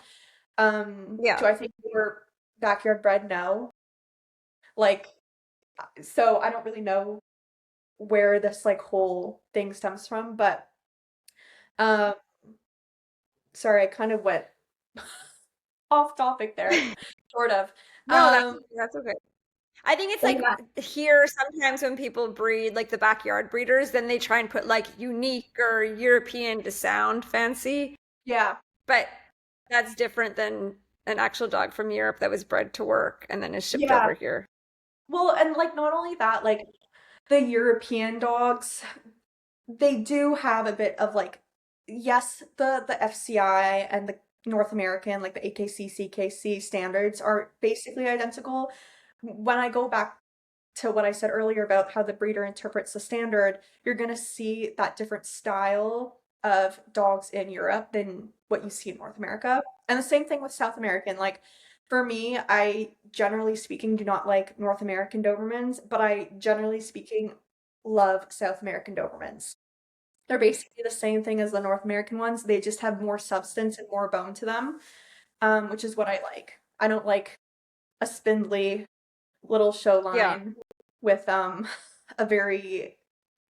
Speaker 1: Yeah.
Speaker 2: Do I think they were backyard bred? No. Like so I don't really know where this like whole thing stems from, but um sorry, I kind of went off topic there, sort of.
Speaker 1: No,
Speaker 2: Um
Speaker 1: that's okay. I think it's like
Speaker 2: yeah,
Speaker 1: here sometimes when people breed like the backyard breeders, then they try and put like unique or European to sound fancy,
Speaker 2: yeah.
Speaker 1: but that's different than an actual dog from Europe that was bred to work and then is shipped
Speaker 2: Yeah.
Speaker 1: over here.
Speaker 2: Well, and like not only that, like the European dogs, they do have a bit of like yes, the FCI and the North American, like the AKC, CKC standards are basically identical. When I go back to what I said earlier about how the breeder interprets the standard, you're going to see that different style of dogs in Europe than what you see in North America. And the same thing with South American. Like for me, I generally speaking do not like North American Dobermans, but I generally speaking love South American Dobermans. They're basically the same thing as the North American ones. They just have more substance and more bone to them, which is what I like. I don't like a spindly little show
Speaker 1: Yeah.
Speaker 2: line with a very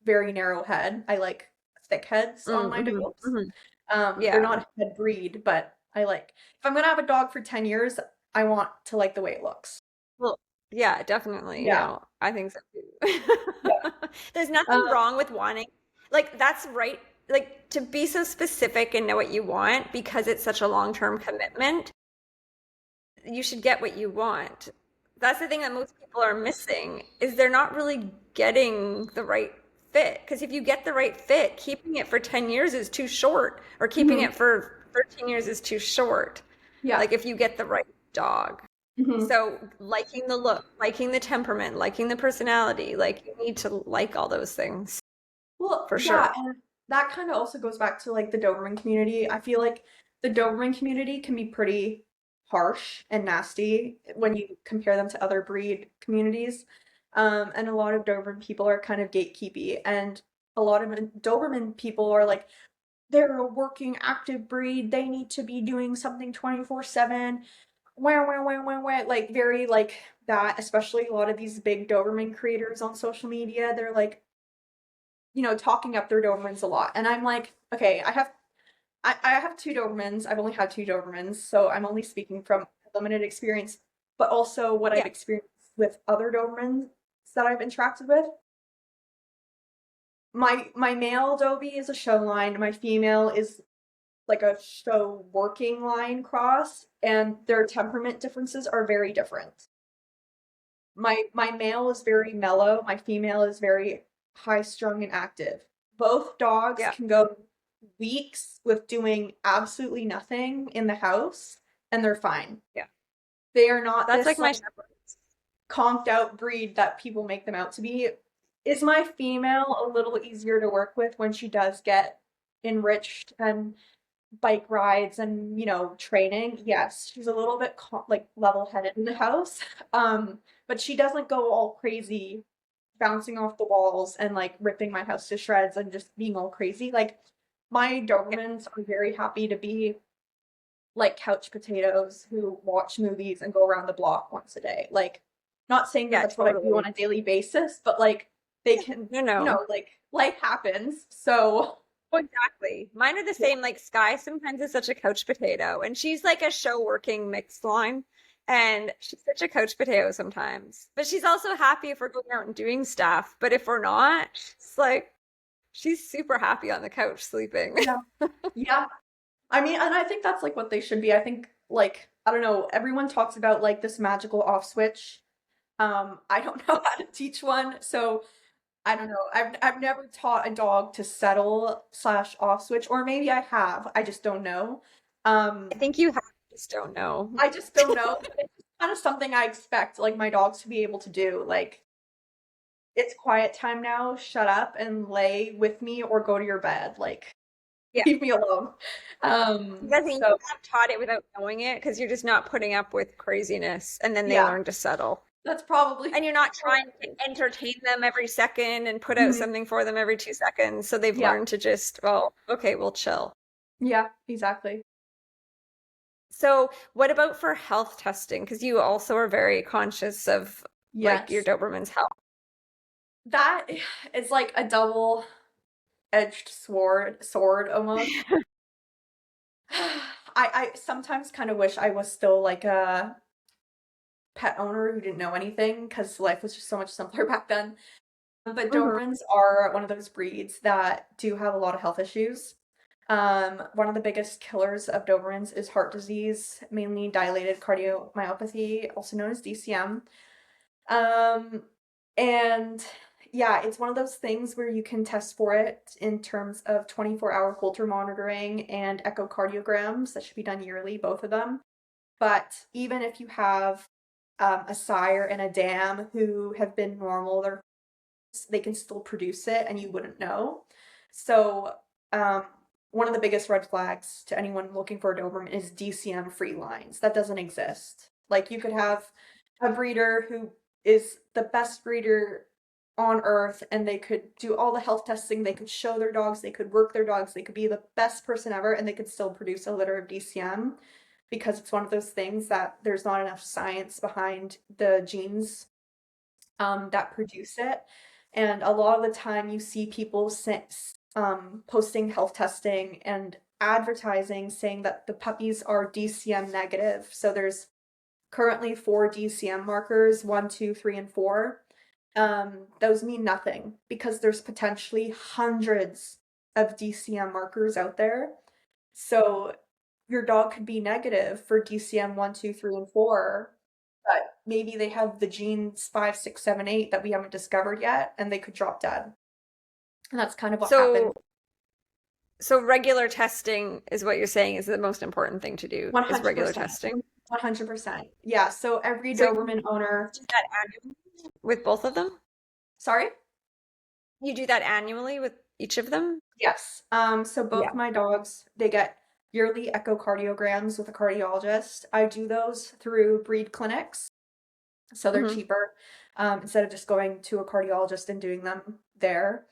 Speaker 2: narrow head. I like thick heads on my
Speaker 1: Mm-hmm,
Speaker 2: dogs.
Speaker 1: hmm.
Speaker 2: They're
Speaker 1: Yeah.
Speaker 2: not a head breed, but I like if I'm gonna have a dog for 10 years, I want to like the way it looks.
Speaker 1: Well, yeah, definitely.
Speaker 2: Yeah.
Speaker 1: I think so too.
Speaker 2: Yeah.
Speaker 1: There's nothing
Speaker 2: Um,
Speaker 1: wrong with wanting, like, that's right. Like, to be so specific and know what you want because it's such a long-term commitment, you should get what you want. That's the thing that most people are missing is they're not really getting the right fit. Because if you get the right fit, keeping it for 10 years is too short, or keeping
Speaker 2: mhm.
Speaker 1: it for 13 years is too short.
Speaker 2: Yeah.
Speaker 1: Like if you get the right dog.
Speaker 2: Mhm.
Speaker 1: So liking the look, liking the temperament, liking the personality, like you need to like all those things
Speaker 2: Well,
Speaker 1: for
Speaker 2: yeah,
Speaker 1: sure.
Speaker 2: and that kind of also goes back to like the Doberman community. I feel like the Doberman community can be pretty harsh and nasty when you compare them to other breed communities. And a lot of Doberman people are kind of gatekeepy, and a lot of Doberman people are like, they're a working active breed. They need to be doing something 24/7. Wah, wah, wah, wah, wah. Like very like that, especially a lot of these big Doberman creators on social media. They're like, talking up their Dobermans a lot. And I'm like, okay, I have two Dobermans. I've only had two Dobermans, so I'm only speaking from limited experience, but also what I've
Speaker 1: Yeah.
Speaker 2: experienced with other Dobermans that I've interacted with. My male Dobie is a show line. My female is like a show working line cross, and their temperament differences are very different. My male is very mellow, my female is very high strung and active. Both dogs
Speaker 1: Yeah.
Speaker 2: can go weeks with doing absolutely nothing in the house and they're fine.
Speaker 1: Yeah.
Speaker 2: They are not
Speaker 1: That's
Speaker 2: this
Speaker 1: like my
Speaker 2: like
Speaker 1: shepherds.
Speaker 2: conked out breed that people make them out to be. Is my female a little easier to work with when she does get enriched and bike rides and training? Yes, she's a little bit like level-headed in the house. But she doesn't go all crazy bouncing off the walls and like ripping my house to shreds and just being all crazy. Like my
Speaker 1: Yeah.
Speaker 2: Dobermans are very happy to be like couch potatoes who watch movies and go around the block once a day. Like not saying that
Speaker 1: Yeah,
Speaker 2: that's what I do
Speaker 1: totally.
Speaker 2: on a daily basis, but like they can,
Speaker 1: No, no.
Speaker 2: like life happens. So
Speaker 1: Oh, exactly. Mine are the
Speaker 2: yeah.
Speaker 1: same. Like Sky sometimes is such a couch potato, and she's like a show working mixed line. And she's such a couch potato sometimes. But she's also happy if we're going out and doing stuff. But if we're not, it's like she's super happy on the couch sleeping.
Speaker 2: Yeah. Yeah. I mean, and I think that's like what they should be. I think like I don't know, everyone talks about like this magical off switch. I don't know how to teach one, so I don't know. I've never taught a dog to settle slash off switch, or maybe I have. I just don't know.
Speaker 1: I think you have, just don't know.
Speaker 2: I just don't know. kind of something I expect like my dogs to be able to do. Like it's quiet time now. Shut up and lay with me or go to your bed. Like
Speaker 1: Yeah.
Speaker 2: leave me alone.
Speaker 1: I think you
Speaker 2: So
Speaker 1: have taught it without knowing it because you're just not putting up with craziness and then they
Speaker 2: yeah,
Speaker 1: learn to settle.
Speaker 2: that's probably
Speaker 1: And you're not trying to entertain them every second and put out
Speaker 2: Mhm.
Speaker 1: something for them every 2 seconds. So they've
Speaker 2: Yeah.
Speaker 1: learned to just, well, okay, we'll chill.
Speaker 2: Yeah, exactly.
Speaker 1: So what about for health testing? Because you also are very conscious of like your
Speaker 2: Yes.
Speaker 1: Doberman's health.
Speaker 2: That is like a double-edged sword almost. I sometimes kind of wish I was still like a pet owner who didn't know anything because life was just so much simpler back then. But
Speaker 1: Hmm.
Speaker 2: Dobermans are one of those breeds that do have a lot of health issues. One of the biggest killers of Dobermans is heart disease, mainly dilated cardiomyopathy, also known as DCM. Um, and yeah, it's one of those things where you can test for it in terms of 24-hour Holter monitoring and echocardiograms that should be done yearly, both of them. But even if you have a sire and a dam who have been normal, they can still produce it and you wouldn't know. So, um, one of the biggest red flags to anyone looking for a Doberman is DCM free lines. That doesn't exist. Like you could have a breeder who is the best breeder on earth and they could do all the health testing, they could show their dogs, they could work their dogs, they could be the best person ever and they could still produce a litter of DCM because it's one of those things that there's not enough science behind the genes that produce it. And a lot of the time, you see people posting health testing and advertising saying that the puppies are DCM negative. So there's currently 4 DCM markers, one, two, three, and four. Those mean nothing because there's potentially hundreds of DCM markers out there. So your dog could be negative for DCM one, two, three, and four, but maybe they have the genes five, six, seven, eight that we haven't discovered yet, and they could drop dead. And that's kind of what happened.
Speaker 1: So so regular testing is what you're saying is the most important thing to do is regular
Speaker 2: 100%.
Speaker 1: testing.
Speaker 2: 100%. Yeah, so every
Speaker 1: So you
Speaker 2: Doberman owner,
Speaker 1: do that annually with both of them?
Speaker 2: sorry?
Speaker 1: You do that annually with each of them?
Speaker 2: Yes. So
Speaker 1: Yeah.
Speaker 2: both my dogs, they get yearly echocardiograms with a cardiologist. I do those through breed clinics, so they're
Speaker 1: Hmm.
Speaker 2: cheaper, instead of just going to a cardiologist and doing them there.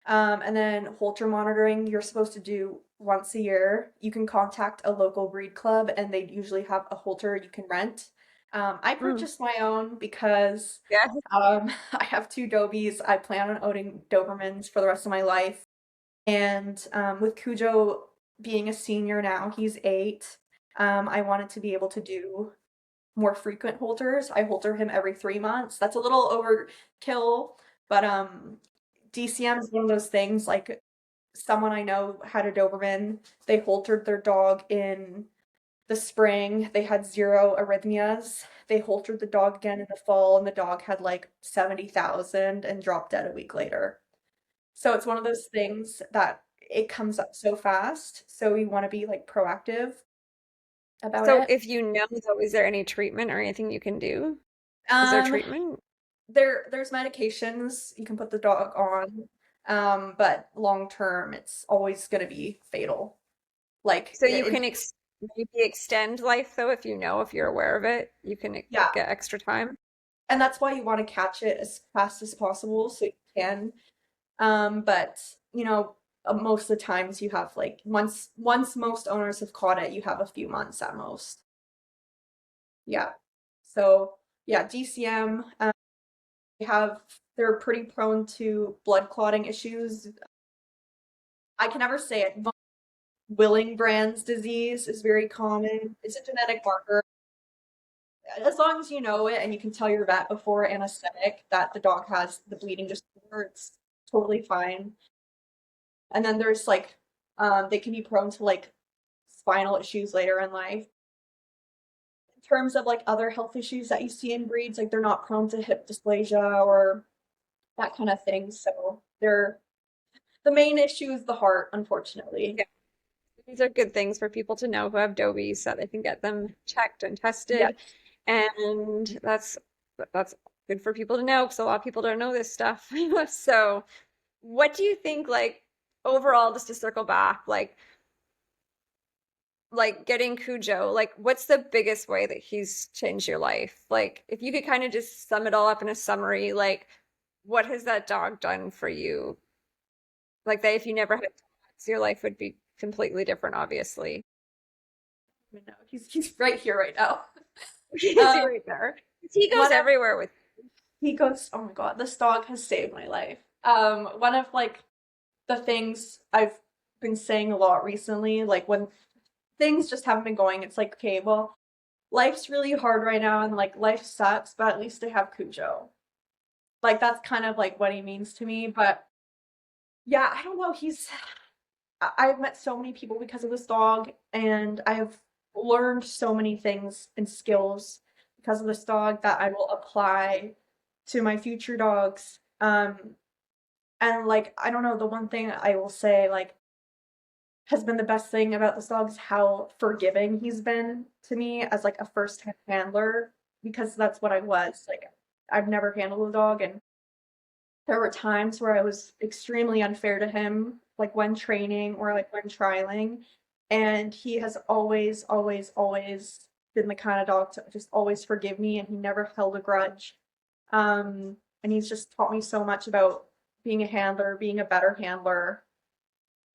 Speaker 2: And then Holter monitoring, you're supposed to do once a year. You can contact a local breed club, and they usually have a Holter you can rent. I
Speaker 1: Mm.
Speaker 2: purchased my own because
Speaker 1: Yeah.
Speaker 2: I have 2 Dobies. I plan on owning Dobermans for the rest of my life. And with Kujo being a senior now, he's 8. I wanted to be able to do more frequent Holters. I Holter him every 3 months. That's a little overkill, but DCM is one of those things. Like someone I know had a Doberman. They Holtered their dog in the spring. They had 0 arrhythmias. They Holtered the dog again in the fall, and the dog had like 70,000 and dropped dead a week later. So it's one of those things that it comes up so fast. So we want to be like proactive about
Speaker 1: So
Speaker 2: it.
Speaker 1: if you know though, is there any treatment or anything you can do? Is there
Speaker 2: Um,
Speaker 1: treatment?
Speaker 2: there's medications you can put the dog on, but long term, it's always going to be fatal. Like
Speaker 1: So you can maybe extend life though if you're aware of it, you can
Speaker 2: yeah,
Speaker 1: get extra time.
Speaker 2: and that's why you want to catch it as fast as possible so you can. But most of the times you have like once most owners have caught it, you have a few months at most. Yeah. So yeah, DCM, they have they're pretty prone to blood clotting issues. I can never say it. Willing-Brand's disease is very common. It's a genetic marker. As long as you know it and you can tell your vet before anesthetic that the dog has the bleeding disorder, it's totally fine. And then there's like, they can be prone to like spinal issues later in life. In terms of like other health issues that you see in breeds, like they're not prone to hip dysplasia or that kind of thing. So they're the main issue is the heart, unfortunately.
Speaker 1: Yeah. These are good things for people to know who have Dobies so they can get them checked and
Speaker 2: Yeah.
Speaker 1: tested. And that's good for people to know because a lot of people don't know this stuff. So, what do you think, like, overall, just to circle back, like getting Cujo, like what's the biggest way that he's changed your life? Like, if you could kind of just sum it all up in a summary, like what has that dog done for you? Like that if you never had dogs, your life would be completely different, obviously.
Speaker 2: I know he's right here right now.
Speaker 1: He's
Speaker 2: Um,
Speaker 1: right there. He goes
Speaker 2: one of
Speaker 1: everywhere with
Speaker 2: he goes, oh my God, this dog has saved my life. One of like the things I've been saying a lot recently, like when things just haven't been going, it's like, okay, well, life's really hard right now and like life sucks, but at least I have Cujo. Like that's kind of like what he means to me. But yeah, I don't know. I've met so many people because of this dog, and I have learned so many things and skills because of this dog that I will apply to my future dogs. And like, I don't know, the one thing I will say, like, has been the best thing about this dog is how forgiving he's been to me as like a first handler, because that's what I was. Like, I've never handled a dog, and there were times where I was extremely unfair to him, like when training or like when trialing. And he has always, always, always been the kind of dog to just always forgive me, and he never held a grudge. And he's just taught me so much about being a handler, being a better handler,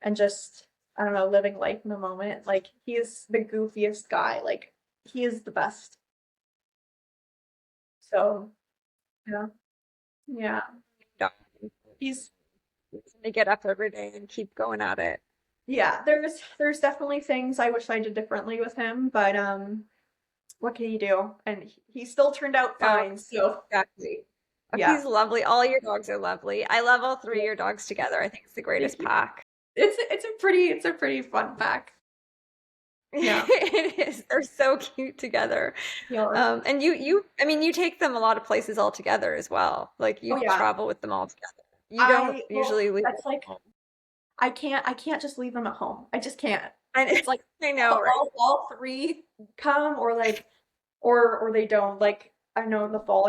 Speaker 2: and just, I don't know, living life in the moment. Like, he is the goofiest guy. Like, he is the best. So, yeah. Yeah.
Speaker 1: dogs.
Speaker 2: He's
Speaker 1: To get up every day and keep going at it.
Speaker 2: Yeah, there's definitely things I wish I did differently with him, but what can you do? And he still turned out
Speaker 1: Oh,
Speaker 2: fine. So
Speaker 1: exactly. Oh,
Speaker 2: yeah,
Speaker 1: he's lovely. All your dogs are lovely. I love all three of your dogs together. I think it's the
Speaker 2: thank
Speaker 1: greatest
Speaker 2: you.
Speaker 1: pack.
Speaker 2: It's a pretty fun pack. Yeah,
Speaker 1: It is. They're so cute together.
Speaker 2: yeah.
Speaker 1: And I mean, you take them a lot of places all together as well. Like you
Speaker 2: Oh yeah.
Speaker 1: travel with them all together. You don't
Speaker 2: Well,
Speaker 1: usually leave them
Speaker 2: that's like
Speaker 1: home.
Speaker 2: I can't just leave them at home. I just can't.
Speaker 1: And
Speaker 2: It's like
Speaker 1: I know, right?
Speaker 2: all three come, or like or they don't. Like I know in the fall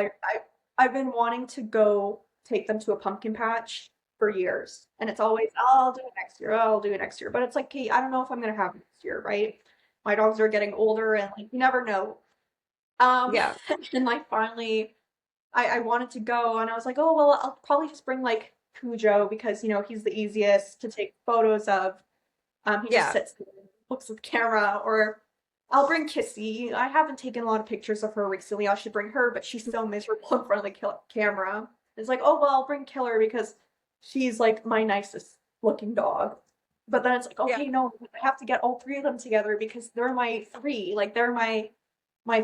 Speaker 2: I've been wanting to go take them to a pumpkin patch for years. And it's always, "Oh, I'll do it next year. Oh, I'll do it next year." But it's like, "Okay, I don't know if I'm gonna have it next year, right?" My dogs are getting older and like you never know. Um
Speaker 1: Yeah.
Speaker 2: and like finally I wanted to go and I was like, "Oh well, I'll probably just bring like Cujo because he's the easiest to take photos of." He just
Speaker 1: Yeah.
Speaker 2: sits there and looks at the camera, or I'll bring Kissy. I haven't taken a lot of pictures of her recently. I should bring her, but she's so miserable in front of the camera. It's like, oh, well, I'll bring Killer because she's like my nicest looking dog. But then it's like,
Speaker 1: Yeah.
Speaker 2: okay, no, I have to get all three of them together because they're my three. Like they're my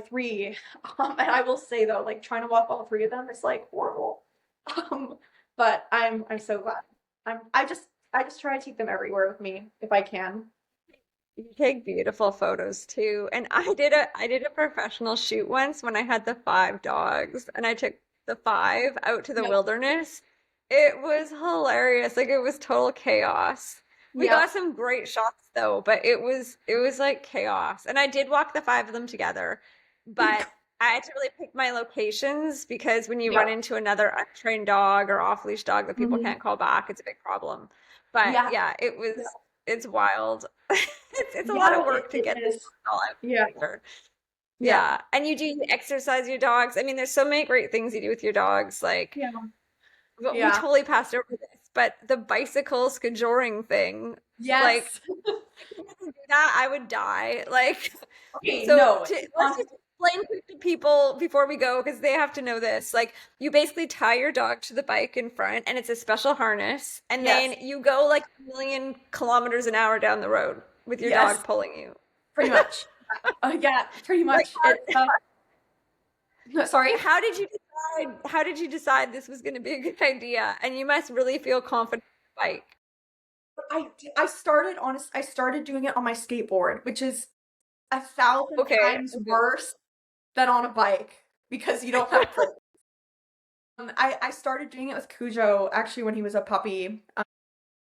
Speaker 2: three. And I will say though, like trying to walk all three of them is like horrible. Um, but I'm so glad. I just try to take them everywhere with me if I can.
Speaker 1: You take beautiful photos too. And I did a professional shoot once when I had the five dogs and I took the five out to the
Speaker 2: Yep.
Speaker 1: wilderness. It was hilarious. Like it was total chaos. We
Speaker 2: Yep.
Speaker 1: got some great shots though, but it was like chaos. And I did walk the five of them together, but I had to really pick my locations because when you run
Speaker 2: Yep.
Speaker 1: into another untrained dog or off-leash dog that people
Speaker 2: Mhm.
Speaker 1: can't call back, it's a big problem. But
Speaker 2: Yeah.
Speaker 1: yeah,
Speaker 2: Yeah.
Speaker 1: it's wild. It's a lot of
Speaker 2: Yeah,
Speaker 1: work to
Speaker 2: it
Speaker 1: get them
Speaker 2: is.
Speaker 1: all out
Speaker 2: Yeah.
Speaker 1: together.
Speaker 2: Yeah.
Speaker 1: Yeah. And you exercise your dogs. I mean, there's so many great things you do with your dogs. Like,
Speaker 2: Yeah.
Speaker 1: but we
Speaker 2: Yeah.
Speaker 1: totally passed over this, but the bicycle scajoring thing, like,
Speaker 2: Yes.
Speaker 1: if you didn't do that, I would die. Like,
Speaker 2: Okay,
Speaker 1: so
Speaker 2: no.
Speaker 1: let's just explain quick to people before we go because they have to know this. Like, you basically tie your dog to the bike in front, and it's a special harness, and then
Speaker 2: Yes.
Speaker 1: you go like a million kilometers an hour down the road with your
Speaker 2: Yes.
Speaker 1: dog pulling you.
Speaker 2: Pretty much. Yeah, pretty
Speaker 1: Like,
Speaker 2: much. It's no, sorry.
Speaker 1: how did you decide this was going to be a good idea? And you must really feel confident on the bike.
Speaker 2: I started doing it on my skateboard, which is a thousand
Speaker 1: Okay.
Speaker 2: times
Speaker 1: Okay.
Speaker 2: worse than on a bike because you don't have brake. I started doing it with Cujo actually when he was a puppy.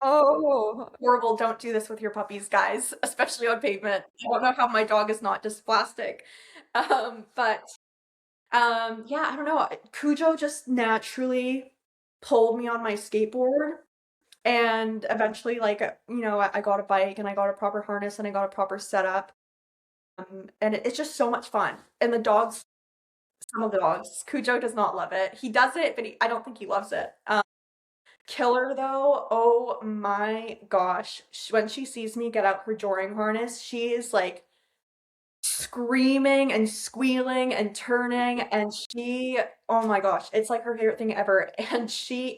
Speaker 1: Oh,
Speaker 2: Horrible, don't do this with your puppies, guys, especially on pavement. I don't know how my dog is not just plastic. But Yeah, I don't know. Cujo just naturally pulled me on my skateboard, and eventually, like, I got a bike and I got a proper harness and I got a proper setup. And it's just so much fun. And the dogs, some of the dogs, Cujo does not love it. He does it, but I don't think he loves it. Killer though, oh my gosh. When she sees me get out her joring harness, she is like screaming and squealing and turning, and oh my gosh, it's like her favorite thing ever. And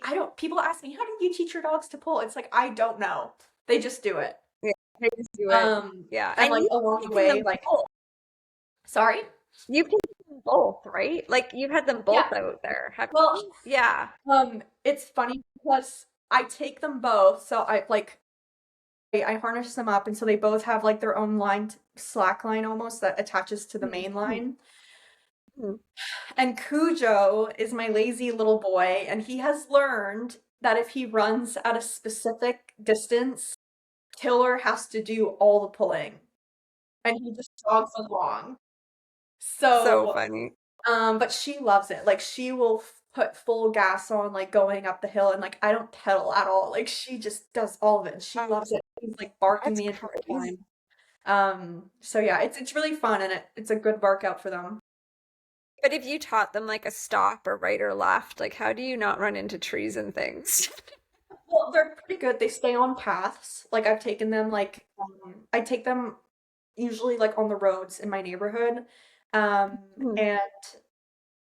Speaker 2: I don't, people ask me, how do you teach your dogs to pull? It's like, I don't know. They just do it.
Speaker 1: Yeah, they just do it. Yeah.
Speaker 2: And
Speaker 1: And
Speaker 2: like
Speaker 1: you've
Speaker 2: along the
Speaker 1: taken
Speaker 2: way,
Speaker 1: them
Speaker 2: like,
Speaker 1: both.
Speaker 2: sorry?
Speaker 1: You've taken them both, right? Like you've had them
Speaker 2: Yeah.
Speaker 1: both out there, have
Speaker 2: Well,
Speaker 1: you? Yeah.
Speaker 2: it's funny because I take them both, so I harness them up, and so they both have like their own slack line almost that attaches to the main
Speaker 1: Mhm.
Speaker 2: line.
Speaker 1: Mhm.
Speaker 2: And Cujo is my lazy little boy, and he has learned that if he runs at a specific distance, Killer has to do all the pulling, and he just jogs along.
Speaker 1: So
Speaker 2: So,
Speaker 1: funny.
Speaker 2: but she loves it. Like she will put full gas on, like going up the hill, and like I don't pedal at all. Like she just does all of it, and she
Speaker 1: Oh,
Speaker 2: loves it. She's like barking
Speaker 1: that's
Speaker 2: the entire
Speaker 1: crazy.
Speaker 2: time. So yeah, it's really fun, and it's a good workout for them.
Speaker 1: But if you taught them like a stop or right or left, like how do you not run into trees and things?
Speaker 2: Well, they're pretty good. They stay on paths. Like I've taken them I take them usually like on the roads in my neighborhood.
Speaker 1: Mhm.
Speaker 2: And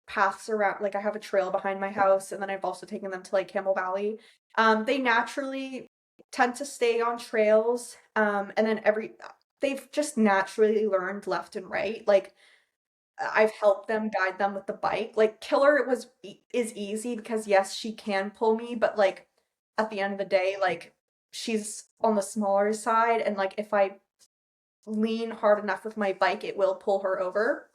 Speaker 2: paths around, like I have a trail behind my house, and then I've also taken them to like Camel Valley. They naturally tend to stay on trails. And then they've just naturally learned left and right. Like I've helped them guide them with the bike. Like Killer is easy because yes, she can pull me, but like at the end of the day, like she's on the smaller side, and like if I lean hard enough with my bike, it will pull her over.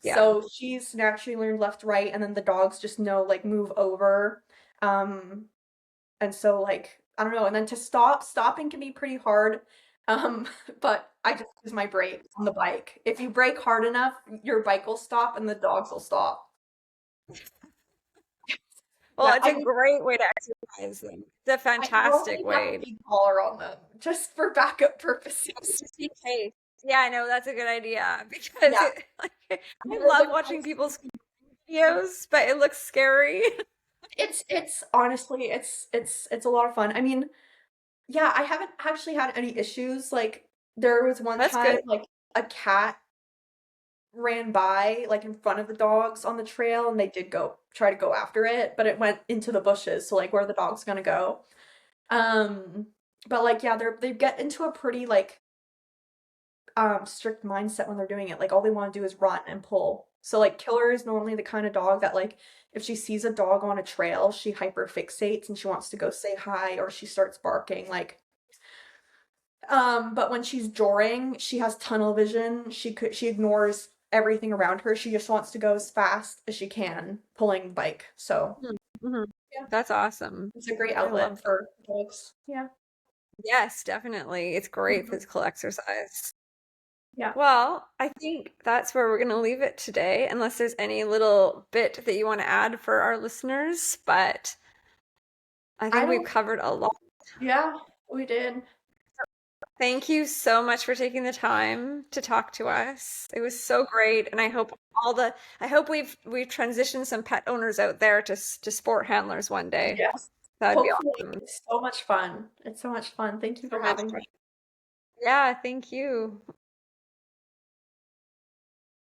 Speaker 1: Yeah.
Speaker 2: So she's naturally learned left, right, and then the dogs just know like move over. Um, and so like I don't know, and then to stopping can be pretty hard. Um, but I just use my brakes on the bike. If you brake hard enough, your bike will stop and the dogs will stop.
Speaker 1: Well,
Speaker 2: Yeah,
Speaker 1: it's a great way to exercise them. It's a
Speaker 2: I
Speaker 1: fantastic
Speaker 2: normally have a
Speaker 1: way.
Speaker 2: big collar on them just for backup purposes.
Speaker 1: Just in case. Yeah, I know that's a good idea because
Speaker 2: Yeah,
Speaker 1: like, I
Speaker 2: they're
Speaker 1: love
Speaker 2: the
Speaker 1: watching people's videos, but it looks scary.
Speaker 2: it's honestly it's a lot of fun. I mean, yeah, I haven't actually had any issues. Like there was one
Speaker 1: That's good.
Speaker 2: time like a cat ran by like in front of the dogs on the trail, and they did go try to go after it, but it went into the bushes, so like where the dog's gonna go. Um, but like yeah, they get into a pretty like strict mindset when they're doing it. Like all they want to do is run and pull. So like Killer is normally the kind of dog that like if she sees a dog on a trail, she hyper fixates and she wants to go say hi, or she starts barking like but when she's joring, she has tunnel vision. She ignores everything around her. She just wants to go as fast as she can pulling the bike. So,
Speaker 1: Hmm.
Speaker 2: yeah,
Speaker 1: That's awesome.
Speaker 2: it's a great
Speaker 1: I
Speaker 2: outlet
Speaker 1: love that.
Speaker 2: for dogs. Yeah.
Speaker 1: Yes, definitely. It's great
Speaker 2: Mhm.
Speaker 1: physical exercise.
Speaker 2: Yeah.
Speaker 1: Well, I think that's where we're going to leave it today, unless there's any little bit that you want to add for our listeners. But I
Speaker 2: I
Speaker 1: think we've
Speaker 2: don't
Speaker 1: covered a lot.
Speaker 2: Yeah, we did.
Speaker 1: Thank you so much for taking the time to talk to us. It was so great, and I hope we've transitioned some pet owners out there to sport handlers one day.
Speaker 2: Yes.
Speaker 1: That'd be
Speaker 2: Hopefully,
Speaker 1: awesome.
Speaker 2: it's so much fun. It's so much fun. Thank you
Speaker 1: So
Speaker 2: for
Speaker 1: much
Speaker 2: having
Speaker 1: fun.
Speaker 2: me.
Speaker 1: Yeah, thank you.